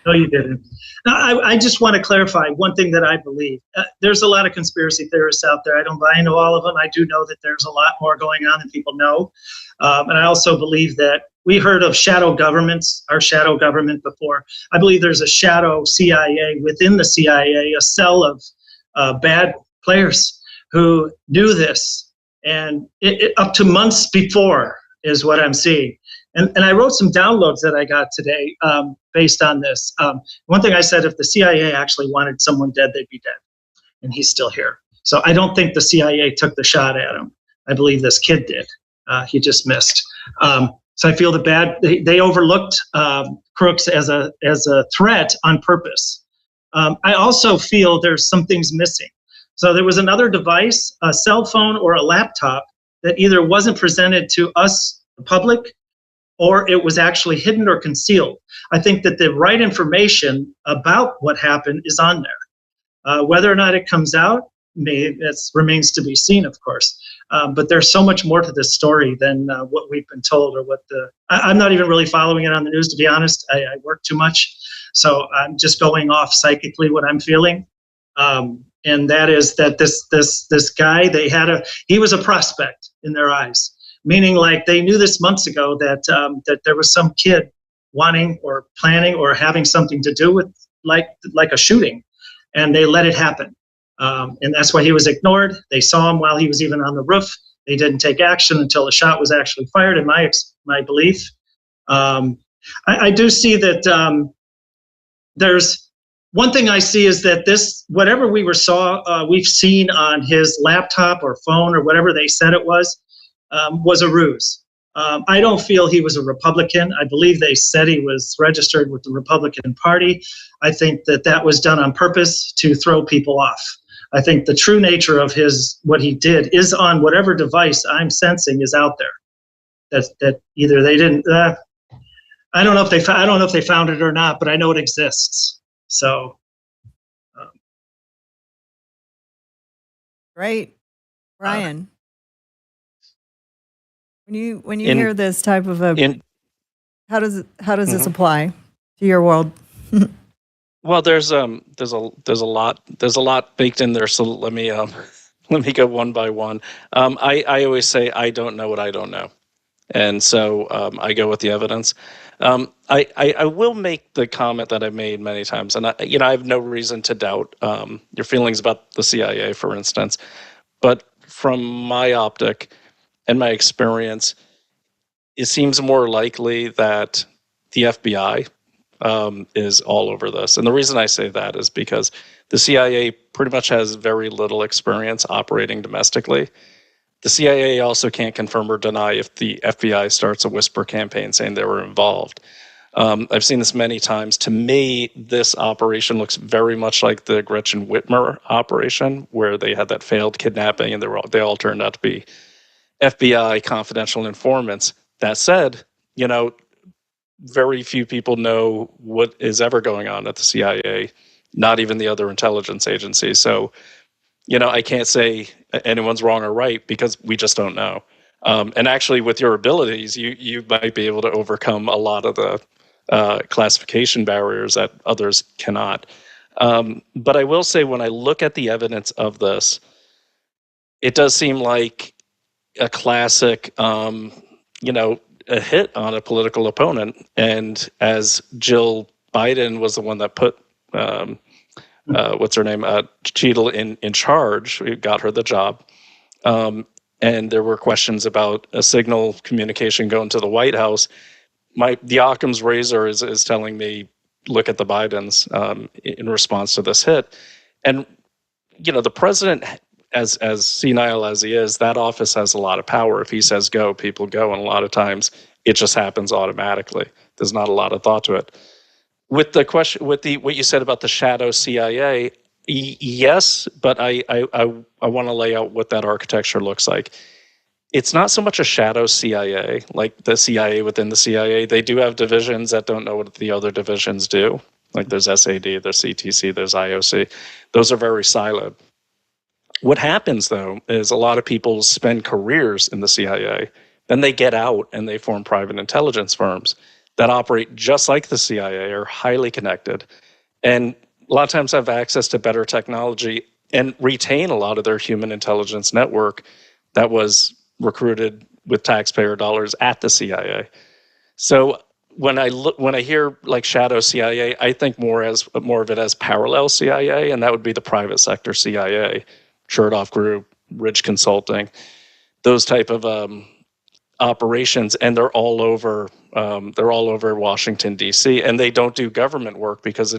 No, you didn't. I just want to clarify one thing that I believe. There's a lot of conspiracy theorists out there. I don't buy into all of them. I do know that there's a lot more going on than people know. And I also believe that we heard of shadow governments, our shadow government before. I believe there's a shadow CIA within the CIA, a cell of bad players who knew this. And it up to months before is what I'm seeing. And I wrote some downloads that I got today based on this. One thing I said, if the CIA actually wanted someone dead, they'd be dead. And he's still here. So I don't think the CIA took the shot at him. I believe this kid did. He just missed. So I feel they overlooked crooks as a threat on purpose. I also feel there's some things missing. So there was another device, a cell phone or a laptop, that either wasn't presented to us, the public, or it was actually hidden or concealed. I think that the right information about what happened is on there. Whether or not it comes out, remains to be seen, of course. But there's so much more to this story than what we've been told, or I'm not even really following it on the news, to be honest. I work too much, so I'm just going off psychically what I'm feeling. And that is that this guy, he was a prospect in their eyes, meaning like they knew this months ago that there was some kid wanting or planning or having something to do with like a shooting, and they let it happen. And that's why he was ignored. They saw him while he was even on the roof. They didn't take action until the shot was actually fired, in my belief. I do see that there's one thing I see is that whatever we've seen on his laptop or phone or whatever they said it was a ruse. I don't feel he was a Republican. I believe they said he was registered with the Republican Party. I think that was done on purpose to throw people off. I think the true nature of what he did is on whatever device I'm sensing is out there. That either they didn't. I don't know if they found it or not, but I know it exists. So. Right, Brian. When you hear this type of how does this apply to your world? Well, there's a lot baked in there. So let me go one by one. I always say I don't know what I don't know, and so I go with the evidence. I will make the comment that I've made many times, and I have no reason to doubt your feelings about the CIA, for instance, but from my optic and my experience, it seems more likely that the FBI is all over this. And the reason I say that is because the CIA pretty much has very little experience operating domestically. The CIA also can't confirm or deny if the FBI starts a whisper campaign saying they were involved. I've seen this many times. To me, this operation looks very much like the Gretchen Whitmer operation, where they had that failed kidnapping and they all turned out to be FBI confidential informants. That said, very few people know what is ever going on at the CIA, not even the other intelligence agencies. So, I can't say anyone's wrong or right because we just don't know. And actually, with your abilities, you might be able to overcome a lot of the classification barriers that others cannot. But I will say, when I look at the evidence of this, it does seem like a classic, a hit on a political opponent. And as Jill Biden was the one that put, what's her name, Cheadle in charge, we got her the job. And there were questions about a signal communication going to the White House. The Occam's razor is telling me, look at the Bidens in response to this hit. And, the president, as senile as he is, that office has a lot of power. If he says go, people go. And a lot of times it just happens automatically. There's not a lot of thought to it. With the question, what you said about the shadow CIA, yes, but I want to lay out what that architecture looks like. It's not so much a shadow CIA, like the CIA within the CIA. They do have divisions that don't know what the other divisions do. Like there's SAD, there's CTC, there's IOC. Those are very siloed. What happens, though, is a lot of people spend careers in the CIA. Then they get out and they form private intelligence firms that operate just like the CIA, are highly connected, and a lot of times have access to better technology and retain a lot of their human intelligence network that was recruited with taxpayer dollars at the CIA. So when I hear like shadow CIA, I think more of it as parallel CIA, and that would be the private sector CIA, Chertoff Group, Ridge Consulting, those type of operations, and they're all over Washington D.C. and they don't do government work because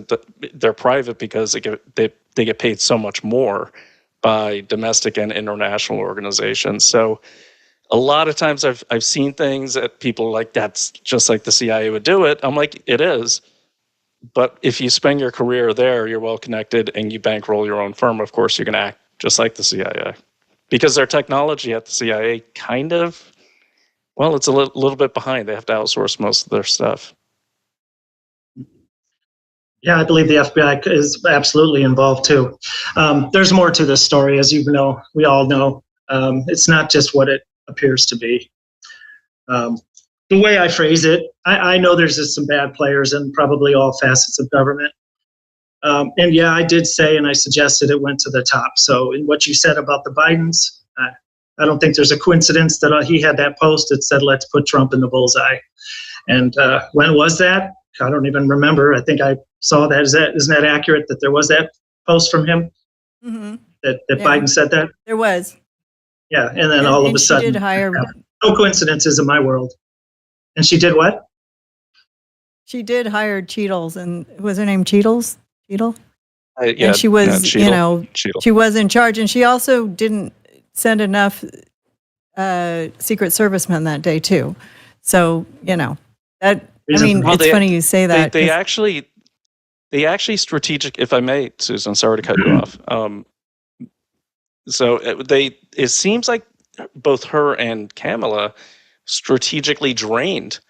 they're private because they get paid so much more by domestic and international organizations. So a lot of times I've seen things that people are like, that's just like the CIA would do it. I'm like, it is. But if you spend your career there, you're well connected and you bankroll your own firm, of course, you're going to act just like the CIA. Because their technology at the CIA kind of Well, it's a little bit behind. They have to outsource most of their stuff. Yeah, I believe the FBI is absolutely involved too. There's more to this story, as you know, we all know. It's not just what it appears to be. The way I phrase it, I know there's just some bad players in probably all facets of government. And yeah, I did say, and I suggested it went to the top. So in what you said about the Bidens, I don't think there's a coincidence that he had that post that said, let's put Trump in the bullseye. And when was that? I don't even remember. I think I saw that. Isn't that accurate that there was that post from him? Mm-hmm. That yeah. Biden said that? There was. Yeah, and then all of a sudden, did hire, no coincidences in my world. And she did what? She did hire Cheadles, and was her name Cheadles? Cheadle? Yeah, and she was, Cheadle. She was in charge, and she also didn't send enough Secret Servicemen that day too. So that. I mean, it's funny you say that. They actually strategic. If I may, Susan, sorry to cut you off. So it seems like both her and Kamala strategically drained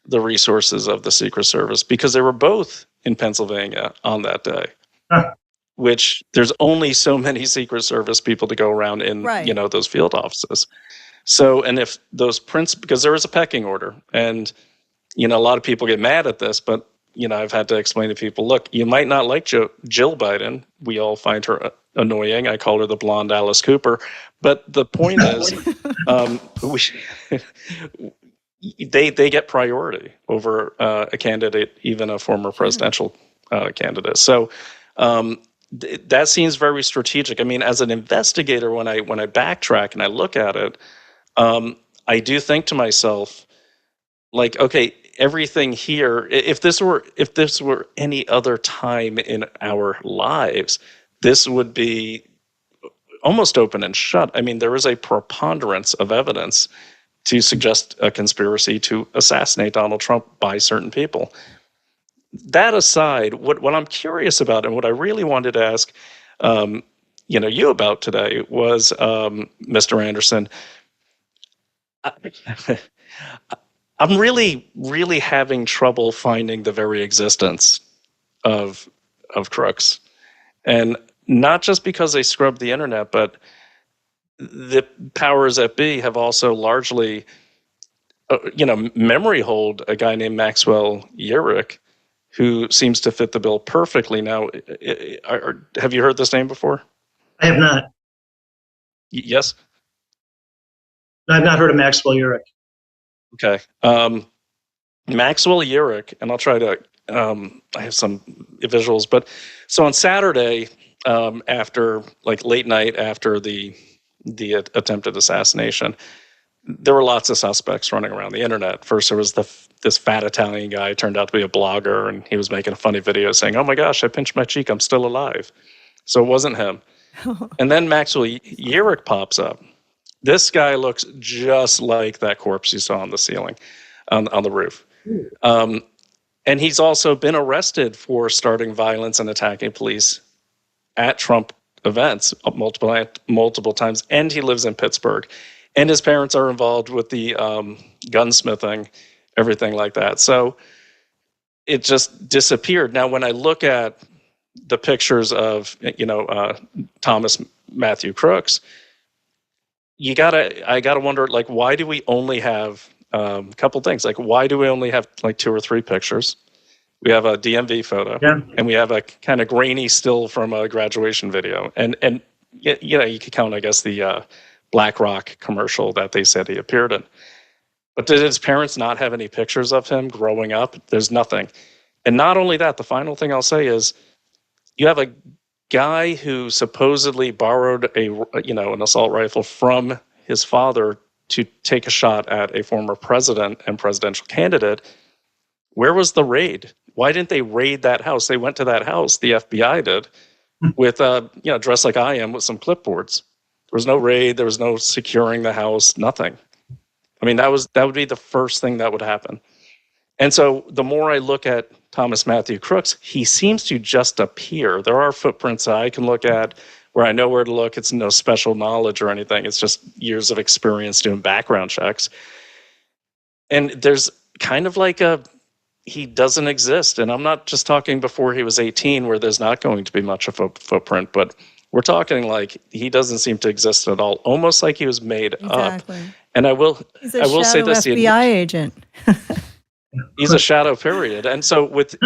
the resources of the Secret Service because they were both in Pennsylvania on that day. Huh. Which there's only so many Secret Service people to go around in those field offices. So, and if those because there was a pecking order, and a lot of people get mad at this, but I've had to explain to people, look, you might not like Jill Biden. We all find her annoying. I call her the blonde Alice Cooper. But the point is, they get priority over a candidate, even a former presidential candidate. So that seems very strategic. I mean, as an investigator, when I backtrack and I look at it, I do think to myself, like, okay, everything here, if this were any other time in our lives, this would be almost open and shut. I mean, there is a preponderance of evidence to suggest a conspiracy to assassinate Donald Trump by certain people. That aside, what I'm curious about and what I really wanted to ask you about today was, Mr. Anderson, I'm really, really having trouble finding the very existence of crooks. And not just because they scrubbed the internet, but the powers that be have also largely, memory hold a guy named Maxwell Yerrick, who seems to fit the bill perfectly. Now, have you heard this name before? I have not. Yes? I've not heard of Maxwell Yerrick. Okay. Maxwell Yerrick, and I'll try to, I have some visuals, but so on Saturday, after late night after the attempted assassination, there were lots of suspects running around the internet. First, there was this fat Italian guy, turned out to be a blogger, and he was making a funny video saying, "Oh my gosh, I pinched my cheek, I'm still alive." So it wasn't him. And then Maxwell Yerrick pops up. This guy looks just like that corpse you saw on the ceiling, on the roof. And he's also been arrested for starting violence and attacking police at Trump events multiple times. And he lives in Pittsburgh. And his parents are involved with the gunsmithing, everything like that. So it just disappeared. Now, when I look at the pictures of, Thomas Matthew Crooks, I gotta wonder, why do we only have a couple things? Why do we only have 2 or 3 pictures? We have a DMV photo, and we have a kind of grainy still from a graduation video, and you could count, I guess, the BlackRock commercial that they said he appeared in. But did his parents not have any pictures of him growing up? There's nothing. And not only that, the final thing I'll say is, you have a guy who supposedly borrowed an assault rifle from his father to take a shot at a former president and presidential candidate. Where was the raid? Why didn't they raid that house? They went to that house, the FBI did, with dressed like I am with some clipboards. There was no raid, there was no securing the house, nothing. I mean, that would be the first thing that would happen. And so the more I look at Thomas Matthew Crooks, he seems to just appear. There are footprints that I can look at where I know where to look. It's no special knowledge or anything. It's just years of experience doing background checks. and there's kind of like he doesn't exist. And I'm not just talking before he was 18, where there's not going to be much of a footprint, but we're talking like he doesn't seem to exist at all, almost like he was made up. And I will say this: FBI agent. He's a shadow, period. And so with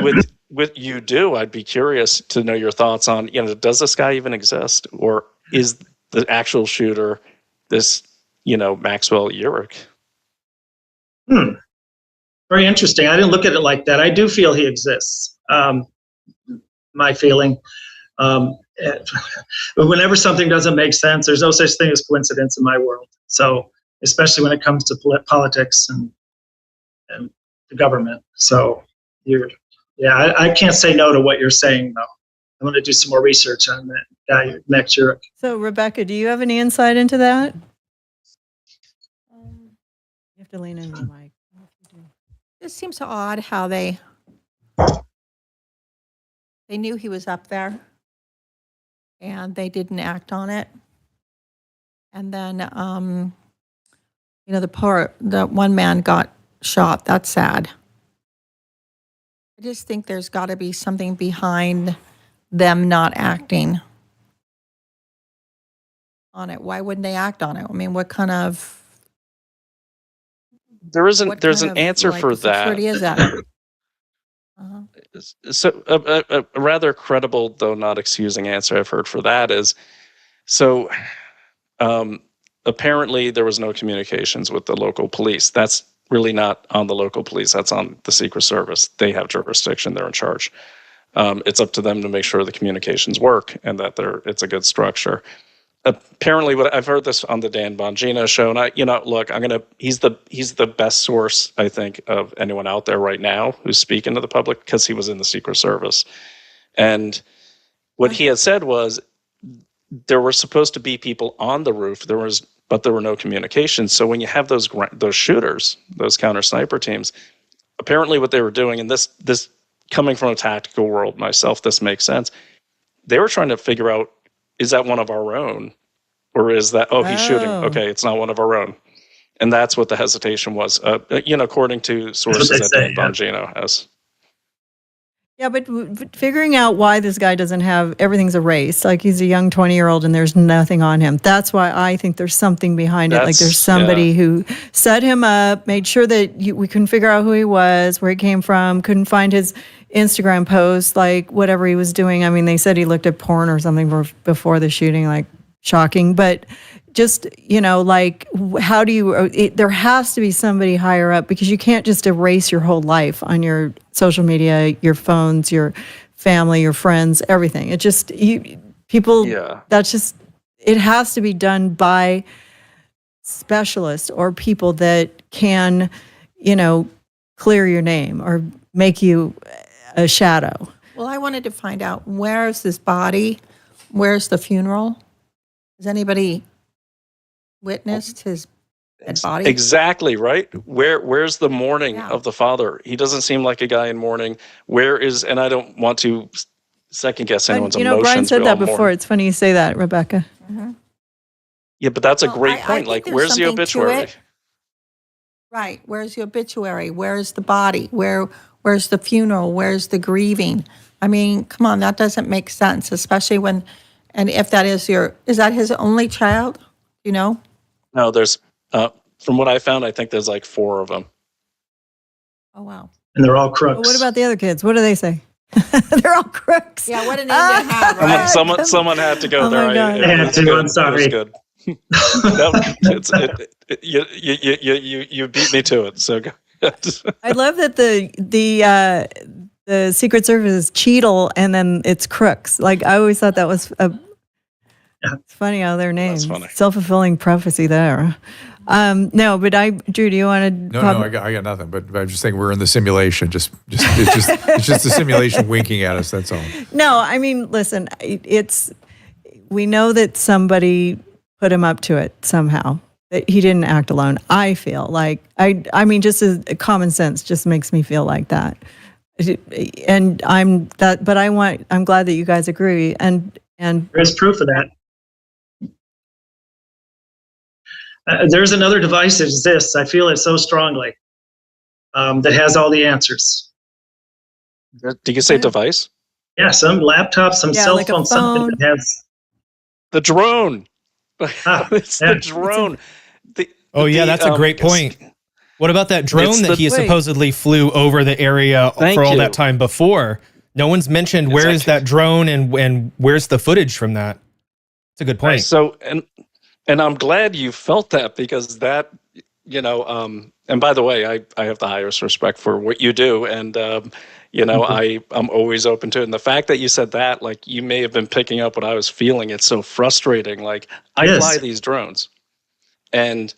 you do, I'd be curious to know your thoughts on, does this guy even exist, or is the actual shooter this, Maxwell Urich? Very interesting. I didn't look at it like that. I do feel he exists. My feeling. But whenever something doesn't make sense, there's no such thing as coincidence in my world. So, especially when it comes to politics and the government. So, I can't say no to what you're saying, though. I'm going to do some more research on that guy, Max Urich. So, Rebecca, do you have any insight into that? You have to lean into the mic. It seems so odd how they knew he was up there and they didn't act on it. And then, the one man got shot. That's sad. I just think there's got to be something behind them not acting on it. Why wouldn't they act on it? I mean, what kind of... There's an answer for that. Is that? So a rather credible, though not excusing answer I've heard for that is, so apparently there was no communications with the local police. That's really not on the local police. That's on the Secret Service. They have jurisdiction. They're in charge. It's up to them to make sure the communications work and that it's a good structure. Apparently, what I've heard this on the Dan Bongino show, and he's the best source, I think, of anyone out there right now who's speaking to the public, because he was in the Secret Service. And what he had said was there were supposed to be people on the roof, but there were no communications. So when you have those shooters, those counter sniper teams, apparently what they were doing, and this coming from a tactical world myself, this makes sense. They were trying to figure out, is that one of our own? Or is that, he's shooting. Okay, it's not one of our own. And that's what the hesitation was, according to sources that Dan Bongino has. Yeah, but figuring out why this guy doesn't have, everything's erased. Like, he's a young 20-year-old and there's nothing on him. That's why I think there's something behind it. Like, there's somebody who set him up, made sure that we couldn't figure out who he was, where he came from, couldn't find his Instagram post, like whatever he was doing. I mean, they said he looked at porn or something before the shooting, like shocking. But just, like, how do you, there has to be somebody higher up, because you can't just erase your whole life on your social media, your phones, your family, your friends, everything. It just, that's just, it has to be done by specialists or people that can, clear your name or make you a shadow. Well, I wanted to find out, where's this body? Where's the funeral? Has anybody witnessed his dead body? Exactly, right? Where's the mourning of the father? He doesn't seem like a guy in mourning. And I don't want to second guess anyone's emotions. Brian said that before. It's funny you say that, Rebecca. Mm-hmm. Yeah, but that's a great point. Like, where's the obituary? Right. Where's the obituary? Where's the body? Where's the funeral? Where's the grieving? I mean, come on, that doesn't make sense, especially and if that is that his only child? No, there's, from what I found, I think there's like 4 of them. Oh, wow. And they're all crooks. Well, what about the other kids? What do they say? They're all crooks. Yeah, what an name to have, right? Someone had to go Oh there. my God. I'm sorry. It was good. You beat me to it. So I love that the Secret Service is Cheadle and then it's Crooks. Like, I always thought that was it's funny how their names. Self-fulfilling prophecy there. No, but Drew, do you want to? No, I got nothing. But I'm just saying we're in the simulation. It's just the simulation winking at us. That's all. No, I mean, listen, we know that somebody put him up to it somehow. That he didn't act alone. I feel like I mean, just as common sense just makes me feel like that. And I'm glad that you guys agree. And there's proof of that. There's another device that exists. I feel it so strongly. that has all the answers. Did you say device? Yeah, some laptop, some cell like a phone, something phone. that has. The drone. It's yeah. the drone. That's a great point. What about that drone that he supposedly flew over the area for all that time before? No one's mentioned where is that drone and where's the footage from that? It's a good point. Right, so and I'm glad you felt that, because that, and by the way, I have the highest respect for what you do, and I'm always open to it. And the fact that you said that, like, you may have been picking up what I was feeling. It's so frustrating. Like, I fly these drones, and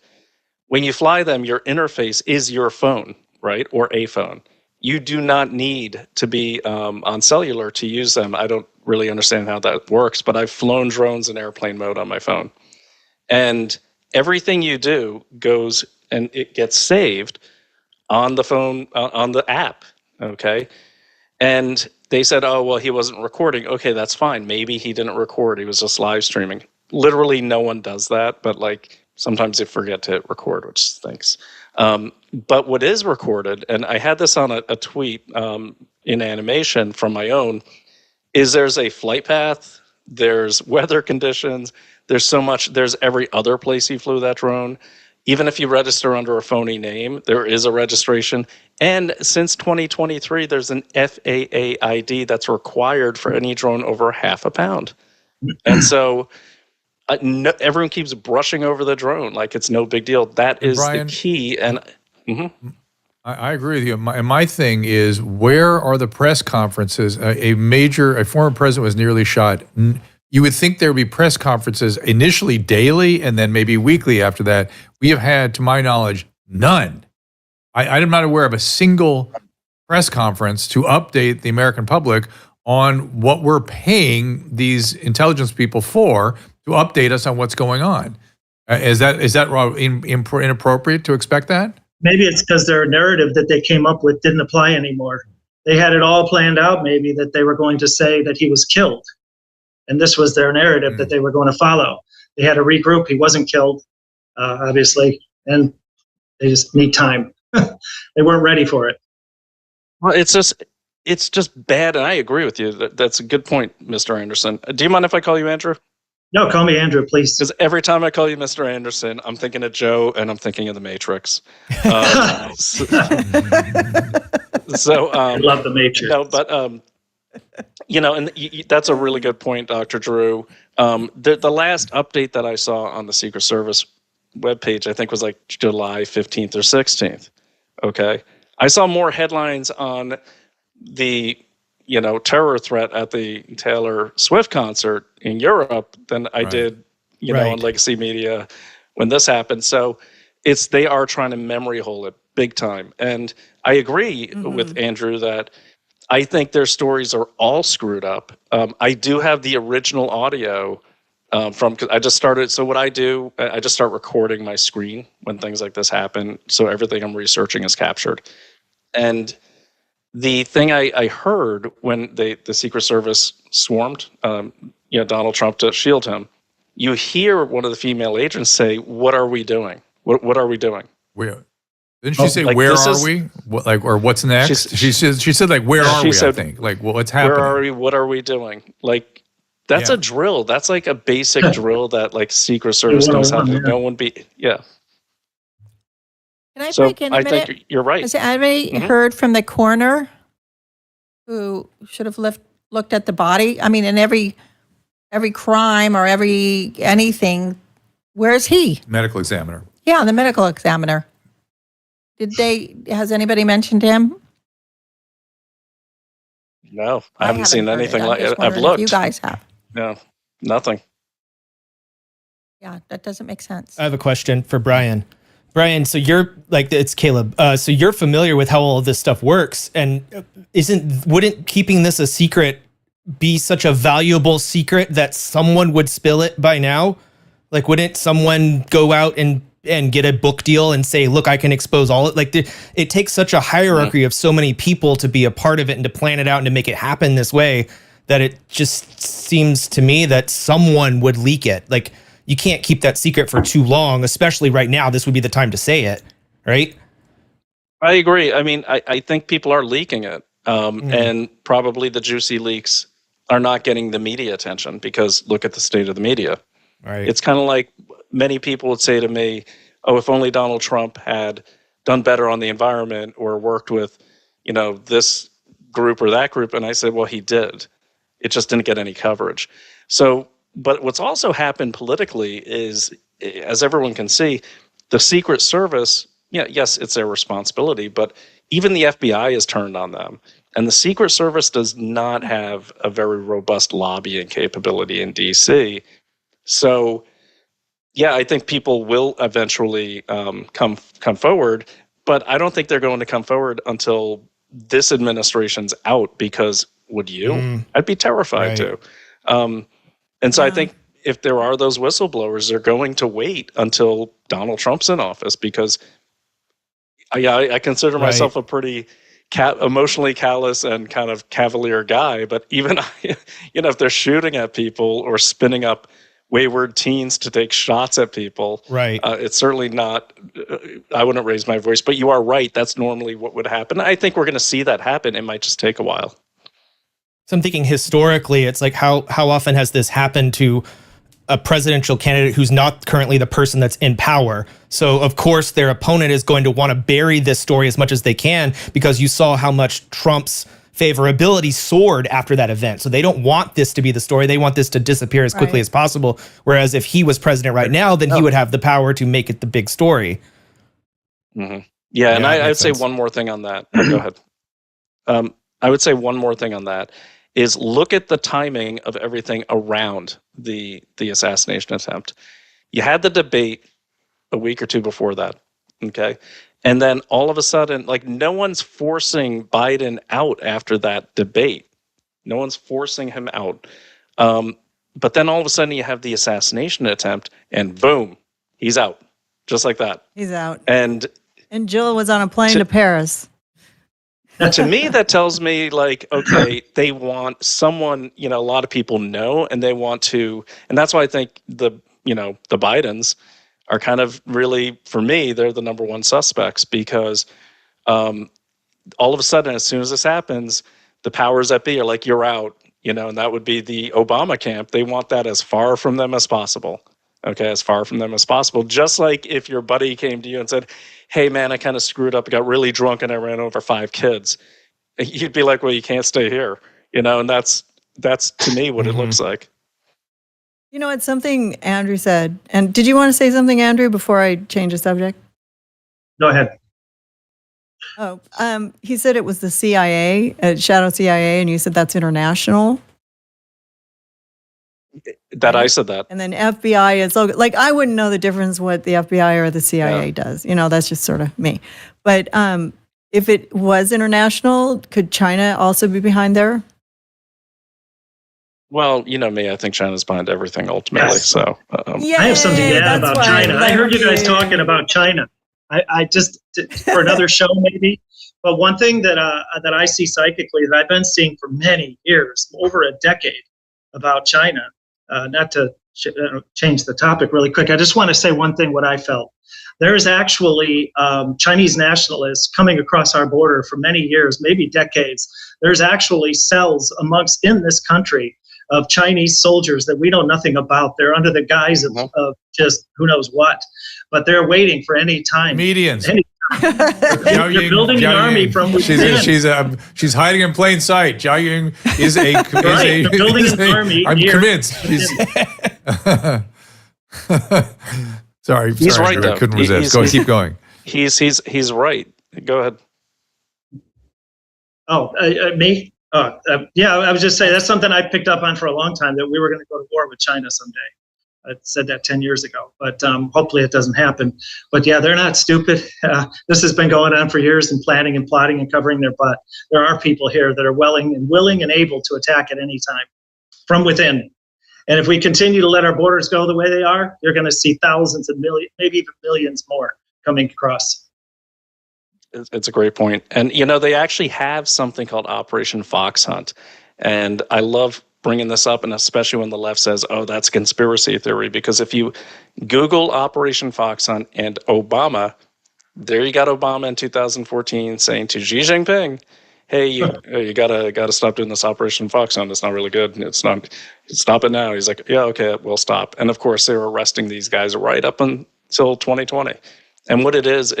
when you fly them, your interface is your phone, right? Or a phone. You do not need to be on cellular to use them. I don't really understand how that works, but I've flown drones in airplane mode on my phone. And everything you do goes and it gets saved on the phone, on the app, okay? And they said, oh, well, he wasn't recording. Okay, that's fine. Maybe he didn't record. He was just live streaming. Literally no one does that, but like sometimes they forget to hit record, which stinks. But what is recorded, and I had this on a tweet in animation from my own, is there's a flight path, there's weather conditions, there's so much, there's every other place you flew that drone. Even if you register under a phony name, there is a registration. And since 2023, there's an FAA ID that's required for any drone over half a pound. And so everyone keeps brushing over the drone like it's no big deal. That is Brian, the key. And I agree with you. My thing is, where are the press conferences? A former president was nearly shot. You would think there would be press conferences initially daily and then maybe weekly after that. We have had, to my knowledge, none. I'm not aware of a single press conference to update the American public on what we're paying these intelligence people for, to update us on what's going on. Is that inappropriate to expect that? Maybe it's because their narrative that they came up with didn't apply anymore. They had it all planned out, maybe, that they were going to say that he was killed. And this was their narrative that they were going to follow. They had to regroup. He wasn't killed, obviously, and they just need time. They weren't ready for it. Well, it's just bad, and I agree with you. That's a good point, Mr. Anderson. Do you mind if I call you Andrew? No, call me Andrew, please. Because every time I call you Mr. Anderson, I'm thinking of Joe, and I'm thinking of The Matrix. I love The Matrix. No, but and that's a really good point, Dr. Drew. The last update that I saw on the Secret Service webpage, I think, was like July 15th or 16th. Okay, I saw more headlines on the terror threat at the Taylor Swift concert in Europe than I did, on legacy media when this happened. So they are trying to memory hole it big time. And I agree with Andrew that I think their stories are all screwed up. I do have the original audio cause I just started. So what I do, I just start recording my screen when things like this happen. So everything I'm researching is captured. And the thing I heard when the Secret Service swarmed, Donald Trump to shield him, you hear one of the female agents say, "What are we doing? What are we doing?" Didn't she say, "Where are we?" Or what's next? She said, like, "Where are we?" I think, like, well, what's happening? Where are we? What are we doing? Like, that's a drill. That's like a basic drill that like Secret Service knows how to. No one be. Yeah. Can I break in a minute? Think you're right. Has anybody heard from the coroner who should have looked at the body? I mean, in every crime or anything, where's he? Medical examiner. Yeah, the medical examiner. Has anybody mentioned him? No, I haven't seen anything like it. I've looked. You guys have. No, nothing. Yeah, that doesn't make sense. I have a question for Brian. Brian, so you're like, it's Kaleb. So you're familiar with how all of this stuff works, and wouldn't keeping this a secret be such a valuable secret that someone would spill it by now? Like, wouldn't someone go out and get a book deal and say, look, I can expose all it? Like, it takes such a hierarchy of so many people to be a part of it and to plan it out and to make it happen this way that it just seems to me that someone would leak it. Like, you can't keep that secret for too long, especially right now. This would be the time to say it, right? I agree. I mean, I think people are leaking it, and probably the juicy leaks are not getting the media attention because look at the state of the media. Right. It's kind of like many people would say to me, "Oh, if only Donald Trump had done better on the environment or worked with, this group or that group," and I said, "Well, he did. It just didn't get any coverage." So, but what's also happened politically is, as everyone can see, the Secret Service. Yeah, yes, it's their responsibility, but even the FBI is turned on them. And the Secret Service does not have a very robust lobbying capability in DC. So, yeah, I think people will eventually come forward, but I don't think they're going to come forward until this administration's out. Because would you? I'd be terrified to. And so I think if there are those whistleblowers, they're going to wait until Donald Trump's in office because I consider myself a pretty emotionally callous and kind of cavalier guy. But even, if they're shooting at people or spinning up wayward teens to take shots at people, it's certainly not, I wouldn't raise my voice. But you are right. That's normally what would happen. I think we're going to see that happen. It might just take a while. So I'm thinking historically, it's like how often has this happened to a presidential candidate who's not currently the person that's in power? So of course their opponent is going to want to bury this story as much as they can because you saw how much Trump's favorability soared after that event. So they don't want this to be the story. They want this to disappear as quickly as possible. Whereas if he was president right now, then he would have the power to make it the big story. Yeah, and I'd say one more thing on that. Go ahead. I would say one more thing on that is look at the timing of everything around the assassination attempt. You had the debate a week or two before that, okay? And then all of a sudden, like, no one's forcing Biden out after that debate. No one's forcing him out. But then all of a sudden you have the assassination attempt and boom, he's out. Just like that. He's out. And Jill was on a plane to Paris. To me, that tells me, like, okay, they want someone, a lot of people know, and they want to, and that's why I think the Bidens are kind of really, for me, they're the number one suspects because all of a sudden, as soon as this happens, the powers that be are like, you're out, and that would be the Obama camp. They want that as far from them as possible. Okay, as far from them as possible. Just like if your buddy came to you and said, "Hey man, I kind of screwed up. I got really drunk and I ran over 5 kids." You'd be like, "Well, you can't stay here," and that's to me what it looks like. It's something Andrew said. And did you want to say something, Andrew, before I change the subject? Go ahead. Oh, he said it was the CIA, shadow CIA, and you said that's international. That I said that. And then FBI is like, I wouldn't know the difference what the FBI or the CIA does. That's just sort of me. But if it was international, could China also be behind there? Well, you know me, I think China's behind everything ultimately. Yes. So I have something to add about China. I heard you guys talking about China. I just, for another show maybe. But one thing that I see psychically that I've been seeing for many years, over a decade, about China, not to change the topic really quick, I just want to say one thing, what I felt. There is actually Chinese nationalists coming across our border for many years, maybe decades. There's actually cells in this country of Chinese soldiers that we know nothing about. They're under the guise of just who knows what, but they're waiting for any time. Medians. They're building an army from within. She's hiding in plain sight. Zhao Ying is building an army. I'm convinced. Sorry, he's right. I couldn't resist. Keep going. He's right. Go ahead. Oh, me? Yeah, I was just saying that's something I picked up on for a long time, that we were going to go to war with China someday. I said that 10 years ago, but hopefully it doesn't happen. But yeah, they're not stupid. This has been going on for years, and planning and plotting and covering their butt. There are people here that are willing and able to attack at any time from within. And if we continue to let our borders go the way they are, you're going to see thousands of millions, maybe even millions more coming across. It's a great point. And, they actually have something called Operation Fox Hunt. And I love bringing this up, and especially when the left says, oh, that's conspiracy theory, because if you Google Operation Fox Hunt and Obama, there you got Obama in 2014 saying to Xi Jinping, "Hey, you gotta stop doing this Operation Foxhound. It's not really good. Stop it now." He's like, "Yeah, okay, we'll stop." And of course, they were arresting these guys right up until 2020. And what it is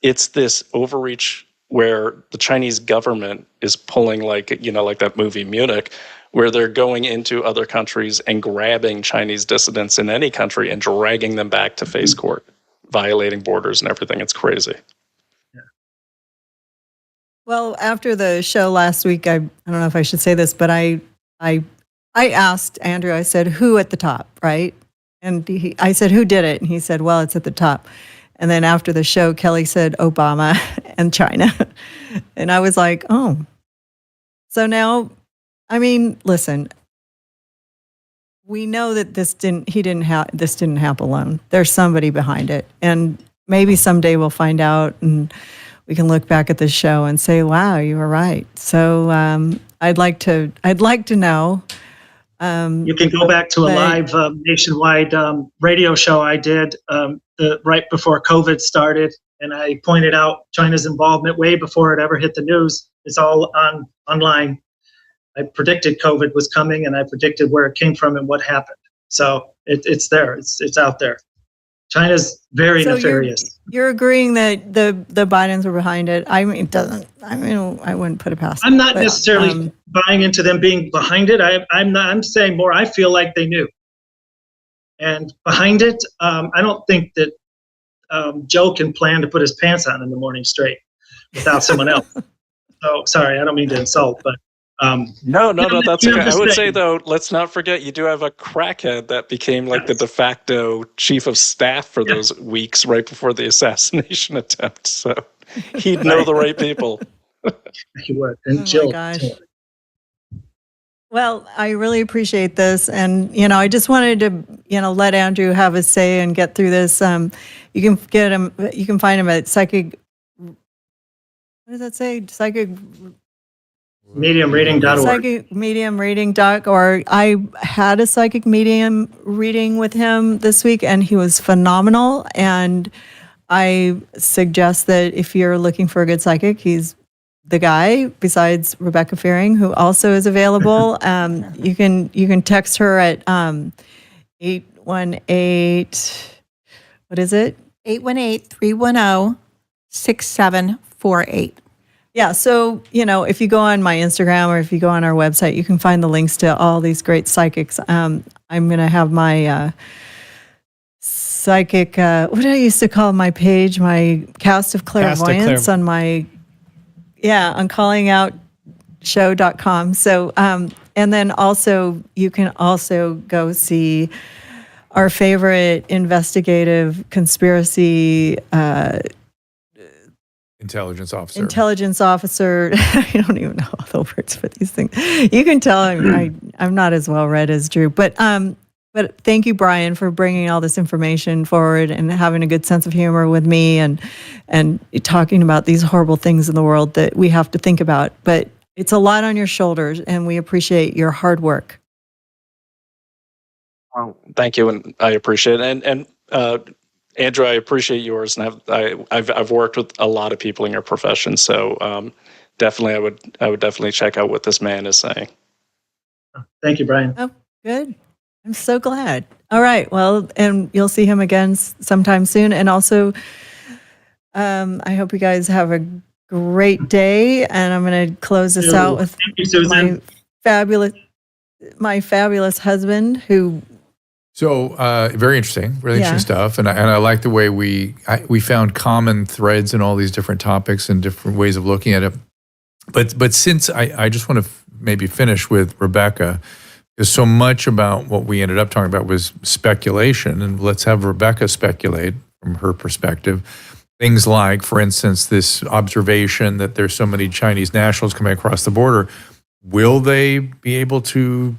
it's this overreach where the Chinese government is pulling, like that movie Munich, where they're going into other countries and grabbing Chinese dissidents in any country and dragging them back to face court, violating borders and everything. It's crazy. Well, after the show last week, I don't know if I should say this, but I asked Andrew, I said, who at the top, right? And I said, who did it? And he said, well, it's at the top. And then after the show, Kelly said Obama and China. And I was like, oh. So now, I mean, listen, we know that this didn't happen alone. There's somebody behind it. And maybe someday we'll find out and we can look back at this show and say, wow, you were right. So I'd like to know. You can go back to a live nationwide radio show I did right before COVID started, and I pointed out China's involvement way before it ever hit the news. It's all online. I predicted COVID was coming, and I predicted where it came from and what happened. So it's there. It's out there. China's very nefarious. You're agreeing that the Bidens were behind it. I mean, I wouldn't put it past them. I'm not necessarily buying into them being behind it. I'm saying more, I feel like they knew. And behind it, I don't think that Joe can plan to put his pants on in the morning straight without someone else. So sorry, I don't mean to insult, but no, that's okay. I would say though, let's not forget you do have a crackhead that became like the de facto chief of staff for those weeks right before the assassination attempt. So he'd know the right people. He would. And oh Jill. My gosh. Well, I really appreciate this, and I just wanted to let Andrew have a say and get through this. You can get him. You can find him at psychic. What does that say? Psychic. Mediumreading.org. Psychic medium reading or I had a psychic medium reading with him this week, and he was phenomenal. And I suggest that if you're looking for a good psychic, he's the guy. Besides Rebecca Fearing, who also is available, you can text her at 818. What is it? 818-310-6748. Yeah, so, if you go on my Instagram or if you go on our website, you can find the links to all these great psychics. I'm going to have my psychic, what did I used to call my page? My cast of clairvoyants on my, on callingout.show.com. So, and then also, you can also go see our favorite investigative conspiracy Intelligence officer. I don't even know all the words for these things. You can tell I'm not as well read as Drew, but thank you, Brian, for bringing all this information forward and having a good sense of humor with me and talking about these horrible things in the world that we have to think about. But it's a lot on your shoulders, and we appreciate your hard work. Well, thank you, and I appreciate it. And Andrew, I appreciate yours, and I've worked with a lot of people in your profession, so definitely I would definitely check out what this man is saying. Thank you, Brian. Oh, good. I'm so glad. All right. Well, and you'll see him again sometime soon. And also, I hope you guys have a great day. And I'm going to close this out with Thank you, Susan. my fabulous husband who. So very interesting, really interesting stuff, and I like the way we found common threads in all these different topics and different ways of looking at it. But since I just want to maybe finish with Rebecca, because so much about what we ended up talking about was speculation, and let's have Rebecca speculate from her perspective. Things like, for instance, this observation that there's so many Chinese nationals coming across the border. Will they be able to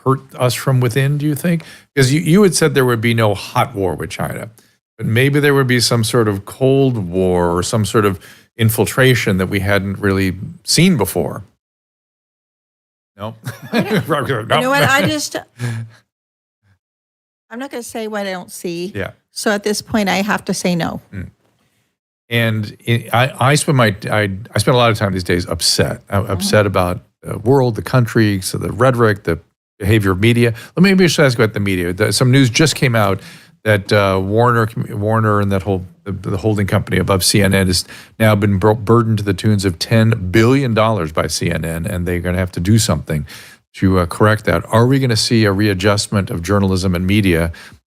hurt us from within, do you think? Because you had said there would be no hot war with China, but maybe there would be some sort of cold war or some sort of infiltration that we hadn't really seen before. No? You know what? I'm not going to say what I don't see. Yeah. So at this point, I have to say no. And I spend a lot of time these days upset. I'm upset about the world, the country, so the rhetoric, the behavior of media. Maybe I should ask about the media. Some news just came out that Warner and that the holding company above CNN has now been burdened to the tunes of $10 billion by CNN, and they're going to have to do something to correct that. Are we going to see a readjustment of journalism and media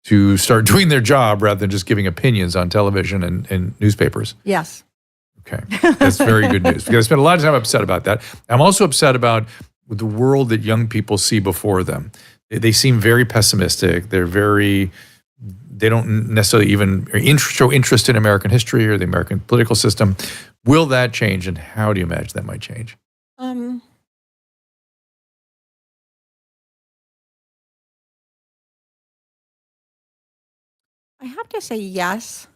to start doing their job rather than just giving opinions on television and newspapers? Yes. Okay, that's very good news, because I spent a lot of time upset about that. I'm also upset about the world that young people see before them. They seem very pessimistic. They don't necessarily even show interest in American history or the American political system. Will that change, and how do you imagine that might change? I have to say yes.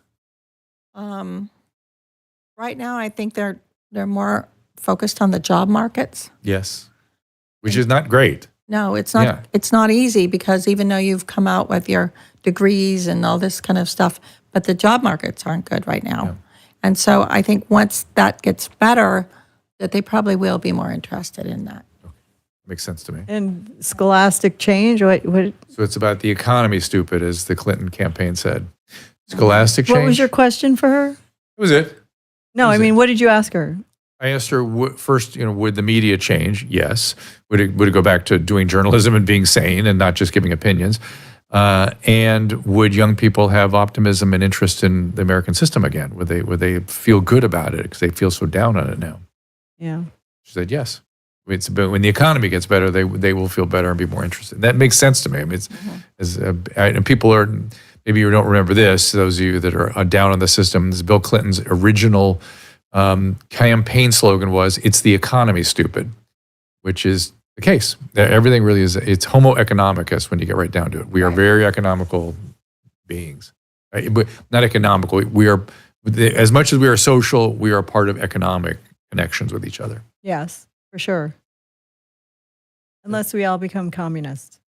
Right now, I think they're more focused on the job markets. Yes, which is not great. No, it's not. Yeah. It's not easy, because even though you've come out with your degrees and all this kind of stuff, but the job markets aren't good right now. Yeah. And so I think once that gets better, that they probably will be more interested in that. Makes sense to me. And scholastic change, what So it's about the economy, stupid, as the Clinton campaign said. Scholastic change. what was your question for her? That was it. No, Was I mean, it? what did you ask her? I asked her first, would the media change? Yes. Would it go back to doing journalism and being sane and not just giving opinions? And would young people have optimism and interest in the American system again? Would they feel good about it because they feel so down on it now? Yeah. She said yes. When the economy gets better, they will feel better and be more interested. That makes sense to me. I mean, and people are, maybe you don't remember this, those of you that are down on the system, this Bill Clinton's original campaign slogan was, "It's the economy, stupid," which is the case. Everything really is, it's homo economicus when you get right down to it. We are very economical beings. Right? But not economical. We are, as much as we are social, we are part of economic connections with each other. Yes, for sure. Unless we all become communists.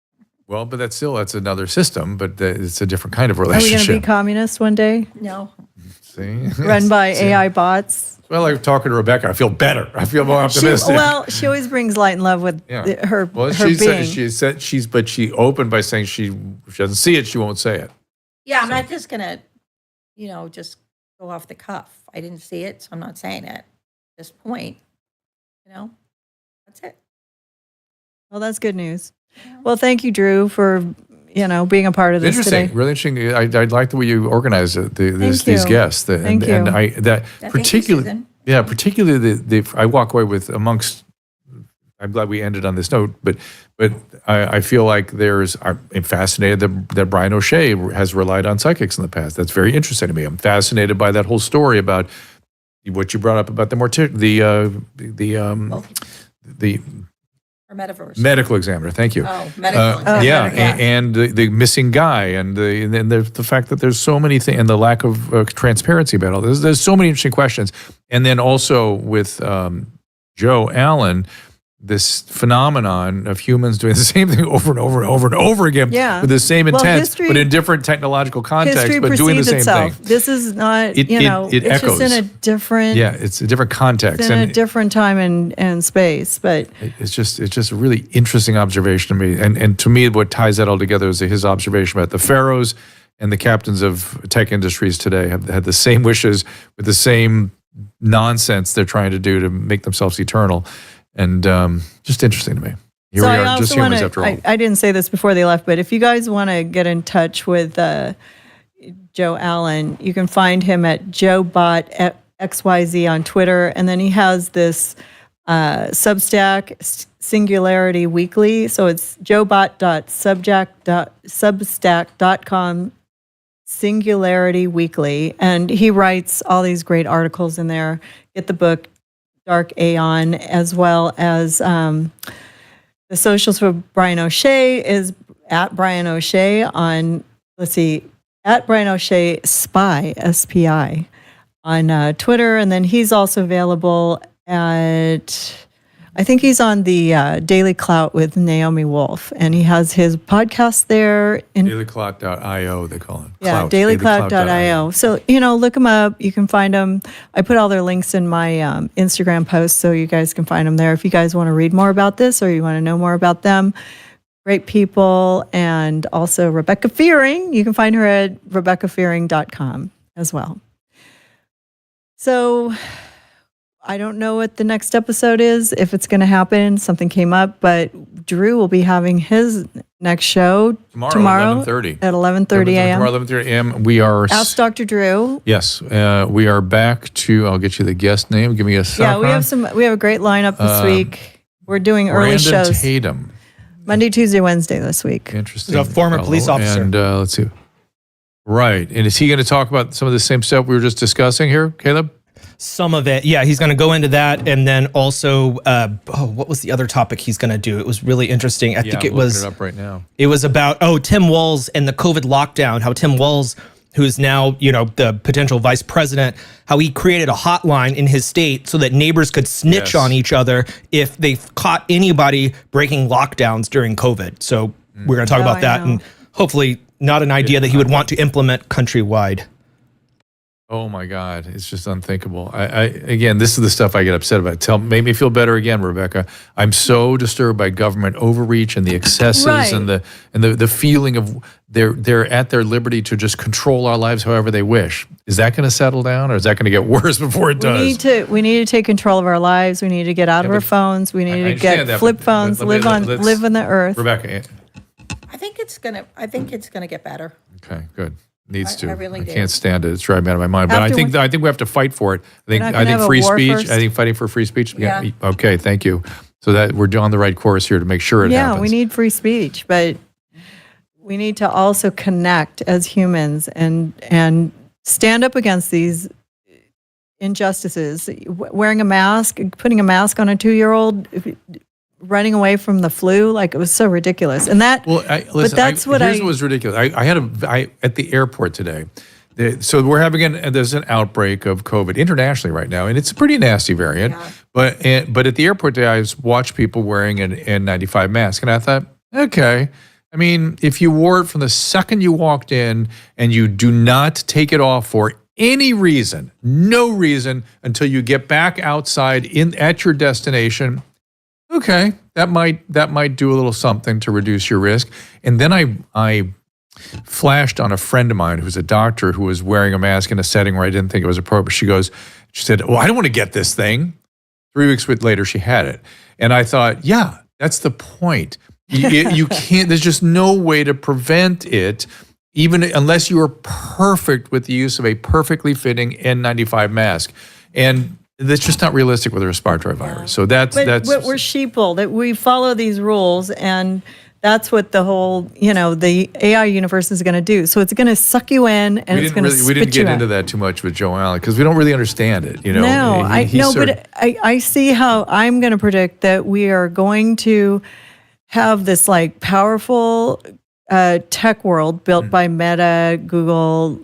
Well, but that's another system, but it's a different kind of Are we going to relationship. be communists one day? No. See? Run by See? AI bots? Well, like talking to Rebecca, I feel better. I feel more optimistic. She always brings light and love with Yeah. her Well, being. she opened by saying she doesn't see it, she won't say it. Yeah, I'm not just gonna, just go off the cuff. I didn't see it, so I'm not saying it at this point. That's it. Well, that's good news. Well, thank you, Drew, for being a part of this Interesting, today. really interesting. I like the way you organize it. These you. guests. Thank you. And Thank you, particularly, Susan. particularly I walk away with amongst. I'm glad we ended on this note, but I feel like I'm fascinated that Brian O'Shea has relied on psychics in the past. That's very interesting to me. I'm fascinated by that whole story about what you brought up about the Or metaverse. medical examiner. Thank you. Oh, medical examiner. Yeah, yes. and the missing guy, and the fact that there's so many things, and the lack of transparency about all this. There's so many interesting questions, and then also with Joe Allen, this phenomenon of humans doing the same thing over and over and over and over again with the same intent, history- but in different technological contexts, History but doing the precedes same itself. thing. This is not, It it's echoes. just in a different, Yeah, it's a different context, it's in a and different time and space. But it's just a really interesting observation to me. And to me, what ties that all together is his observation about the pharaohs and the captains of tech industries today have had the same wishes with the same nonsense they're trying to do to make themselves eternal. And just interesting to me. Here so we I are, also just humans wanna, after all. I didn't say this before they left, but if you guys want to get in touch with Joe Allen, you can find him at JoeBotXYZ on Twitter. And then he has this Substack, Singularity Weekly. So it's joebot.substack.com, Singularity Weekly. And he writes all these great articles in there. Get the book Dark Aeon, as well as the socials for Brian O'Shea is at Brian O'Shea on, at Brian O'Shea Spy, SPI, on Twitter. And then he's also available at I think he's on the Daily Clout with Naomi Wolf, and he has his podcast there. Dailyclout.io, they call it. Yeah, Clout, dailyclout.io. So, look them up. You can find them. I put all their links in my Instagram post, so you guys can find them there. If you guys want to read more about this or you want to know more about them, great people. And also Rebecca Fearing. You can find her at RebeccaFearing.com as well. So I don't know what the next episode is, if it's going to happen. Something came up, but Drew will be having his next show tomorrow 11:30. at 11:30 a.m. Tomorrow, 11:30 a.m. We are... Ask Dr. Drew. Yes, we are back to... I'll get you the guest name. Give me a second. Yeah, we have a great lineup this week. We're doing early Brandon shows. Tatum. Monday, Tuesday, Wednesday this week. Interesting. He's a former fellow. police officer. And let's see. Right. And is he going to talk about some of the same stuff we were just discussing here, Kaleb? Some of it, yeah. He's going to go into that, and then also, what was the other topic he's going to do? It was really interesting. I think it was. It up right now. It was about Tim Walz and the COVID lockdown. How Tim Walz, who's now the potential vice president, how he created a hotline in his state so that neighbors could snitch on each other if they caught anybody breaking lockdowns during COVID. So we're going to talk about that, and hopefully not an idea that he would want to implement countrywide. Oh my God, it's just unthinkable. I again, this is the stuff I get upset about. Made me feel better again, Rebecca. I'm so disturbed by government overreach and the excesses and the feeling of they're at their liberty to just control our lives however they wish. Is that going to settle down, or is that going to get worse before it does? We need to take control of our lives. We need to get out of our phones. We need to get flip phones. Live on the earth. Rebecca, I think it's gonna get better. okay, good. Needs to. I really do. Can't stand it. It's driving me out of my mind. But I think we have to fight for it. I think free speech. I think fighting for free speech. Yeah. Okay, thank you. So that we're on the right course here to make sure it happens. Yeah, we need free speech, but we need to also connect as humans and stand up against these injustices. Wearing a mask, putting a mask on a 2-year-old, running away from the flu, it was so ridiculous. And that, here's what was ridiculous. I had at the airport today. So we're there's an outbreak of COVID internationally right now, and it's a pretty nasty variant. Yeah. But at the airport today, I watched people wearing an N95 mask, and I thought, okay. I mean, if you wore it from the second you walked in, and you do not take it off for any reason, no reason, until you get back outside at your destination. Okay, that might do a little something to reduce your risk. And then I flashed on a friend of mine who's a doctor who was wearing a mask in a setting where I didn't think it was appropriate. She said, well, I don't want to get this thing. 3 weeks later, she had it. And I thought, yeah, that's the point. You can't, there's just no way to prevent it, even unless you are perfect with the use of a perfectly fitting N95 mask. And that's just not realistic with a respiratory virus. So that's but we're sheeple that we follow these rules, and that's what the whole the AI universe is going to do. So it's going to suck you in, and it's going to spit you out. We didn't get into that too much with Joe Allen because we don't really understand it. No, but I see how I'm going to predict that we are going to have this powerful tech world built by Meta, Google,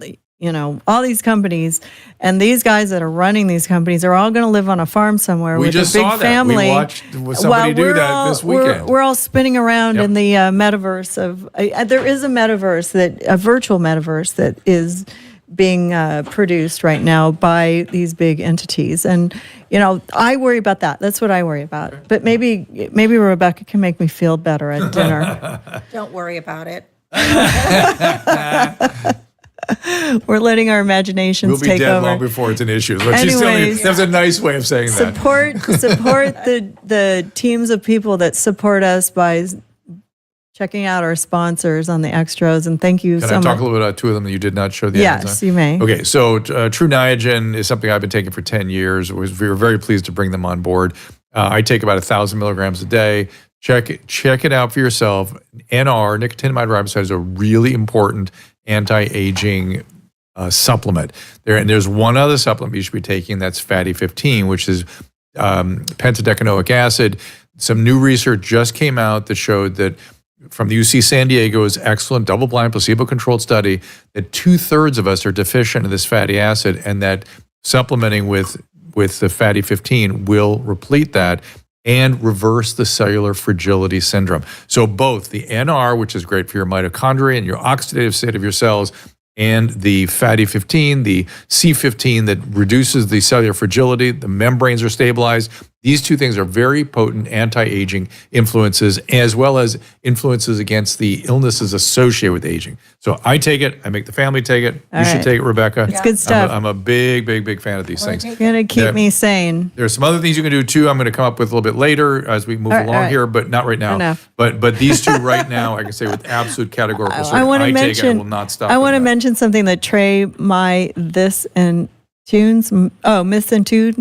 all these companies, and these guys that are running these companies are all going to live on a farm somewhere with a big family. We watched somebody do that this weekend. We're all spinning around in the metaverse of. There is a virtual metaverse that is being produced right now by these big entities, and I worry about that. That's what I worry about. But maybe Rebecca can make me feel better at dinner. Don't worry about it. We're letting our imaginations take over. We'll be dead long before it's an issue. But Anyways, that's a nice way of saying that. Support the teams of people that support us by checking out our sponsors on the extras. And thank you so much. Can I talk a little bit about two of them that you did not show the ads on? Yes, you may. Okay, so True Niagen is something I've been taking for 10 years. We were very pleased to bring them on board. I take about 1,000 milligrams a day. Check it out for yourself. NR, nicotinamide riboside, is a really important anti-aging supplement. There's one other supplement you should be taking, that's fatty 15, which is pentadecanoic acid. Some new research just came out that showed that from the UC San Diego's excellent double-blind placebo-controlled study that 2/3 of us are deficient in this fatty acid, and that supplementing with the fatty 15 will replete that. and reverse the cellular fragility syndrome. So both the NR, which is great for your mitochondria and your oxidative state of your cells, and the fatty 15, the C15 that reduces the cellular fragility, the membranes are stabilized. These two things are very potent anti-aging influences, as well as influences against the illnesses associated with aging. So I take it. I make the family take it. You should take it, Rebecca. It's good stuff. I'm a big fan of these things. You're going to keep me sane. There's some other things you can do too. I'm going to come up with a little bit later as we move along here, but not right now. Enough. But these two right now, I can say with absolute categorical certainty. I want to take it. I will not stop. I want to mention something that Trey, Myths and Tunes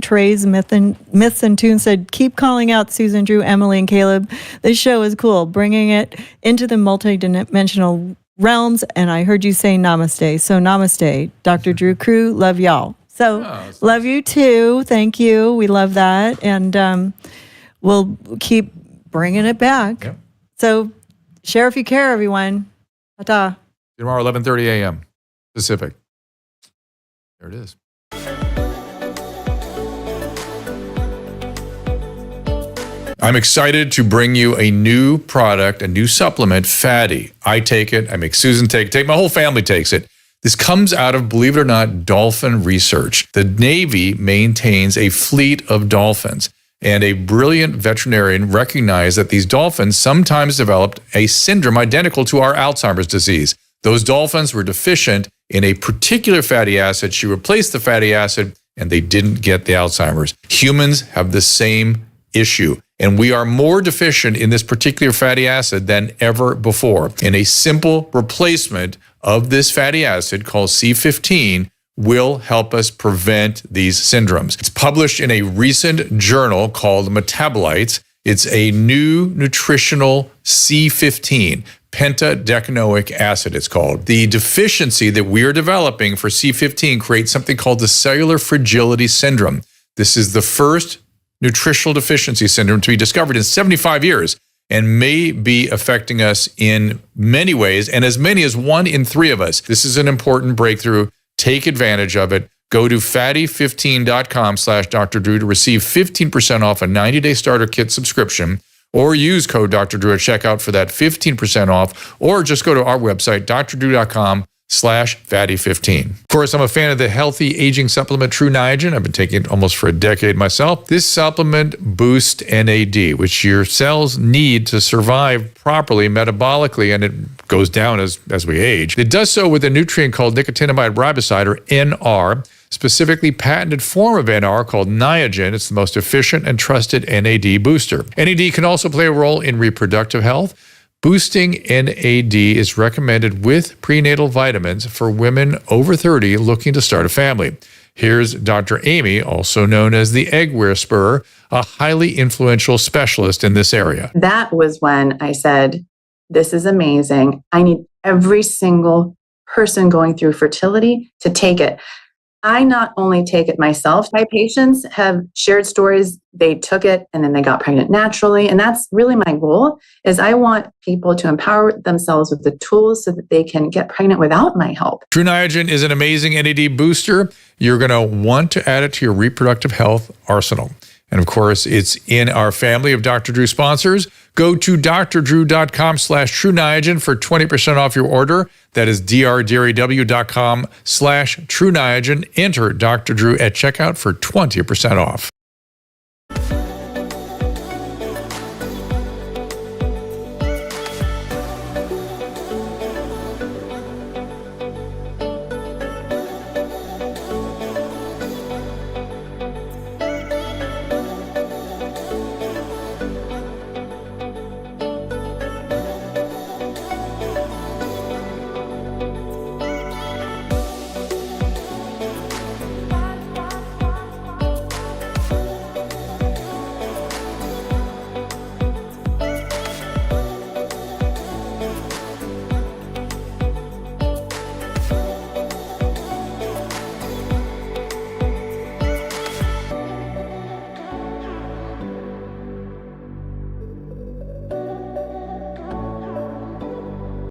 Trey's Myths and Tunes said, keep calling out Susan, Drew, Emily, and Kaleb. This show is cool, bringing it into the multidimensional realms. And I heard you say namaste. So namaste, Dr. Drew crew. Love y'all. So love you too. Thank you. We love that. And we'll keep bringing it back. Yep. So share if you care, everyone. Ta-ta. Tomorrow, 11:30 a.m. Pacific. There it is. I'm excited to bring you a new product, a new supplement, Fatty. I take it. I make Susan take it. My whole family takes it. This comes out of, believe it or not, dolphin research. The Navy maintains a fleet of dolphins, and a brilliant veterinarian recognized that these dolphins sometimes developed a syndrome identical to our Alzheimer's disease. Those dolphins were deficient in a particular fatty acid. She replaced the fatty acid, and they didn't get the Alzheimer's. Humans have the same issue, and we are more deficient in this particular fatty acid than ever before. And a simple replacement of this fatty acid called C15 will help us prevent these syndromes. It's published in a recent journal called Metabolites. It's a new nutritional C15, pentadecanoic acid it's called. The deficiency that we are developing for C15 creates something called the cellular fragility syndrome. This is the first nutritional deficiency syndrome to be discovered in 75 years and may be affecting us in many ways, and as many as 1 in 3 of us. This is an important breakthrough. Take advantage of it. Go to fatty15.com/Dr. Drew to receive 15% off a 90-day starter kit subscription, or use code Dr. Drew at checkout for that 15% off, or just go to our website, drdrew.com/fatty15. Of course, I'm a fan of the healthy aging supplement True Niagen. I've been taking it almost for a decade myself. This supplement boosts NAD, which your cells need to survive properly metabolically, and it goes down as we age. It does so with a nutrient called nicotinamide riboside, or NR, specifically patented form of NR called Niagen. It's the most efficient and trusted NAD booster. NAD can also play a role in reproductive health. Boosting NAD is recommended with prenatal vitamins for women over 30 looking to start a family. Here's Dr. Amy, also known as the Egg Whisperer, a highly influential specialist in this area. That was when I said, this is amazing. I need every single person going through fertility to take it. I not only take it myself, my patients have shared stories. They took it and then they got pregnant naturally. And that's really my goal, is I want people to empower themselves with the tools so that they can get pregnant without my help. True Niagen is an amazing NAD booster. You're going to want to add it to your reproductive health arsenal. And of course, it's in our family of Dr. Drew sponsors. Go to drdrew.com/True Niagen for 20% off your order. That is drdrew.com/True Niagen. Enter Dr. Drew at checkout for 20% off.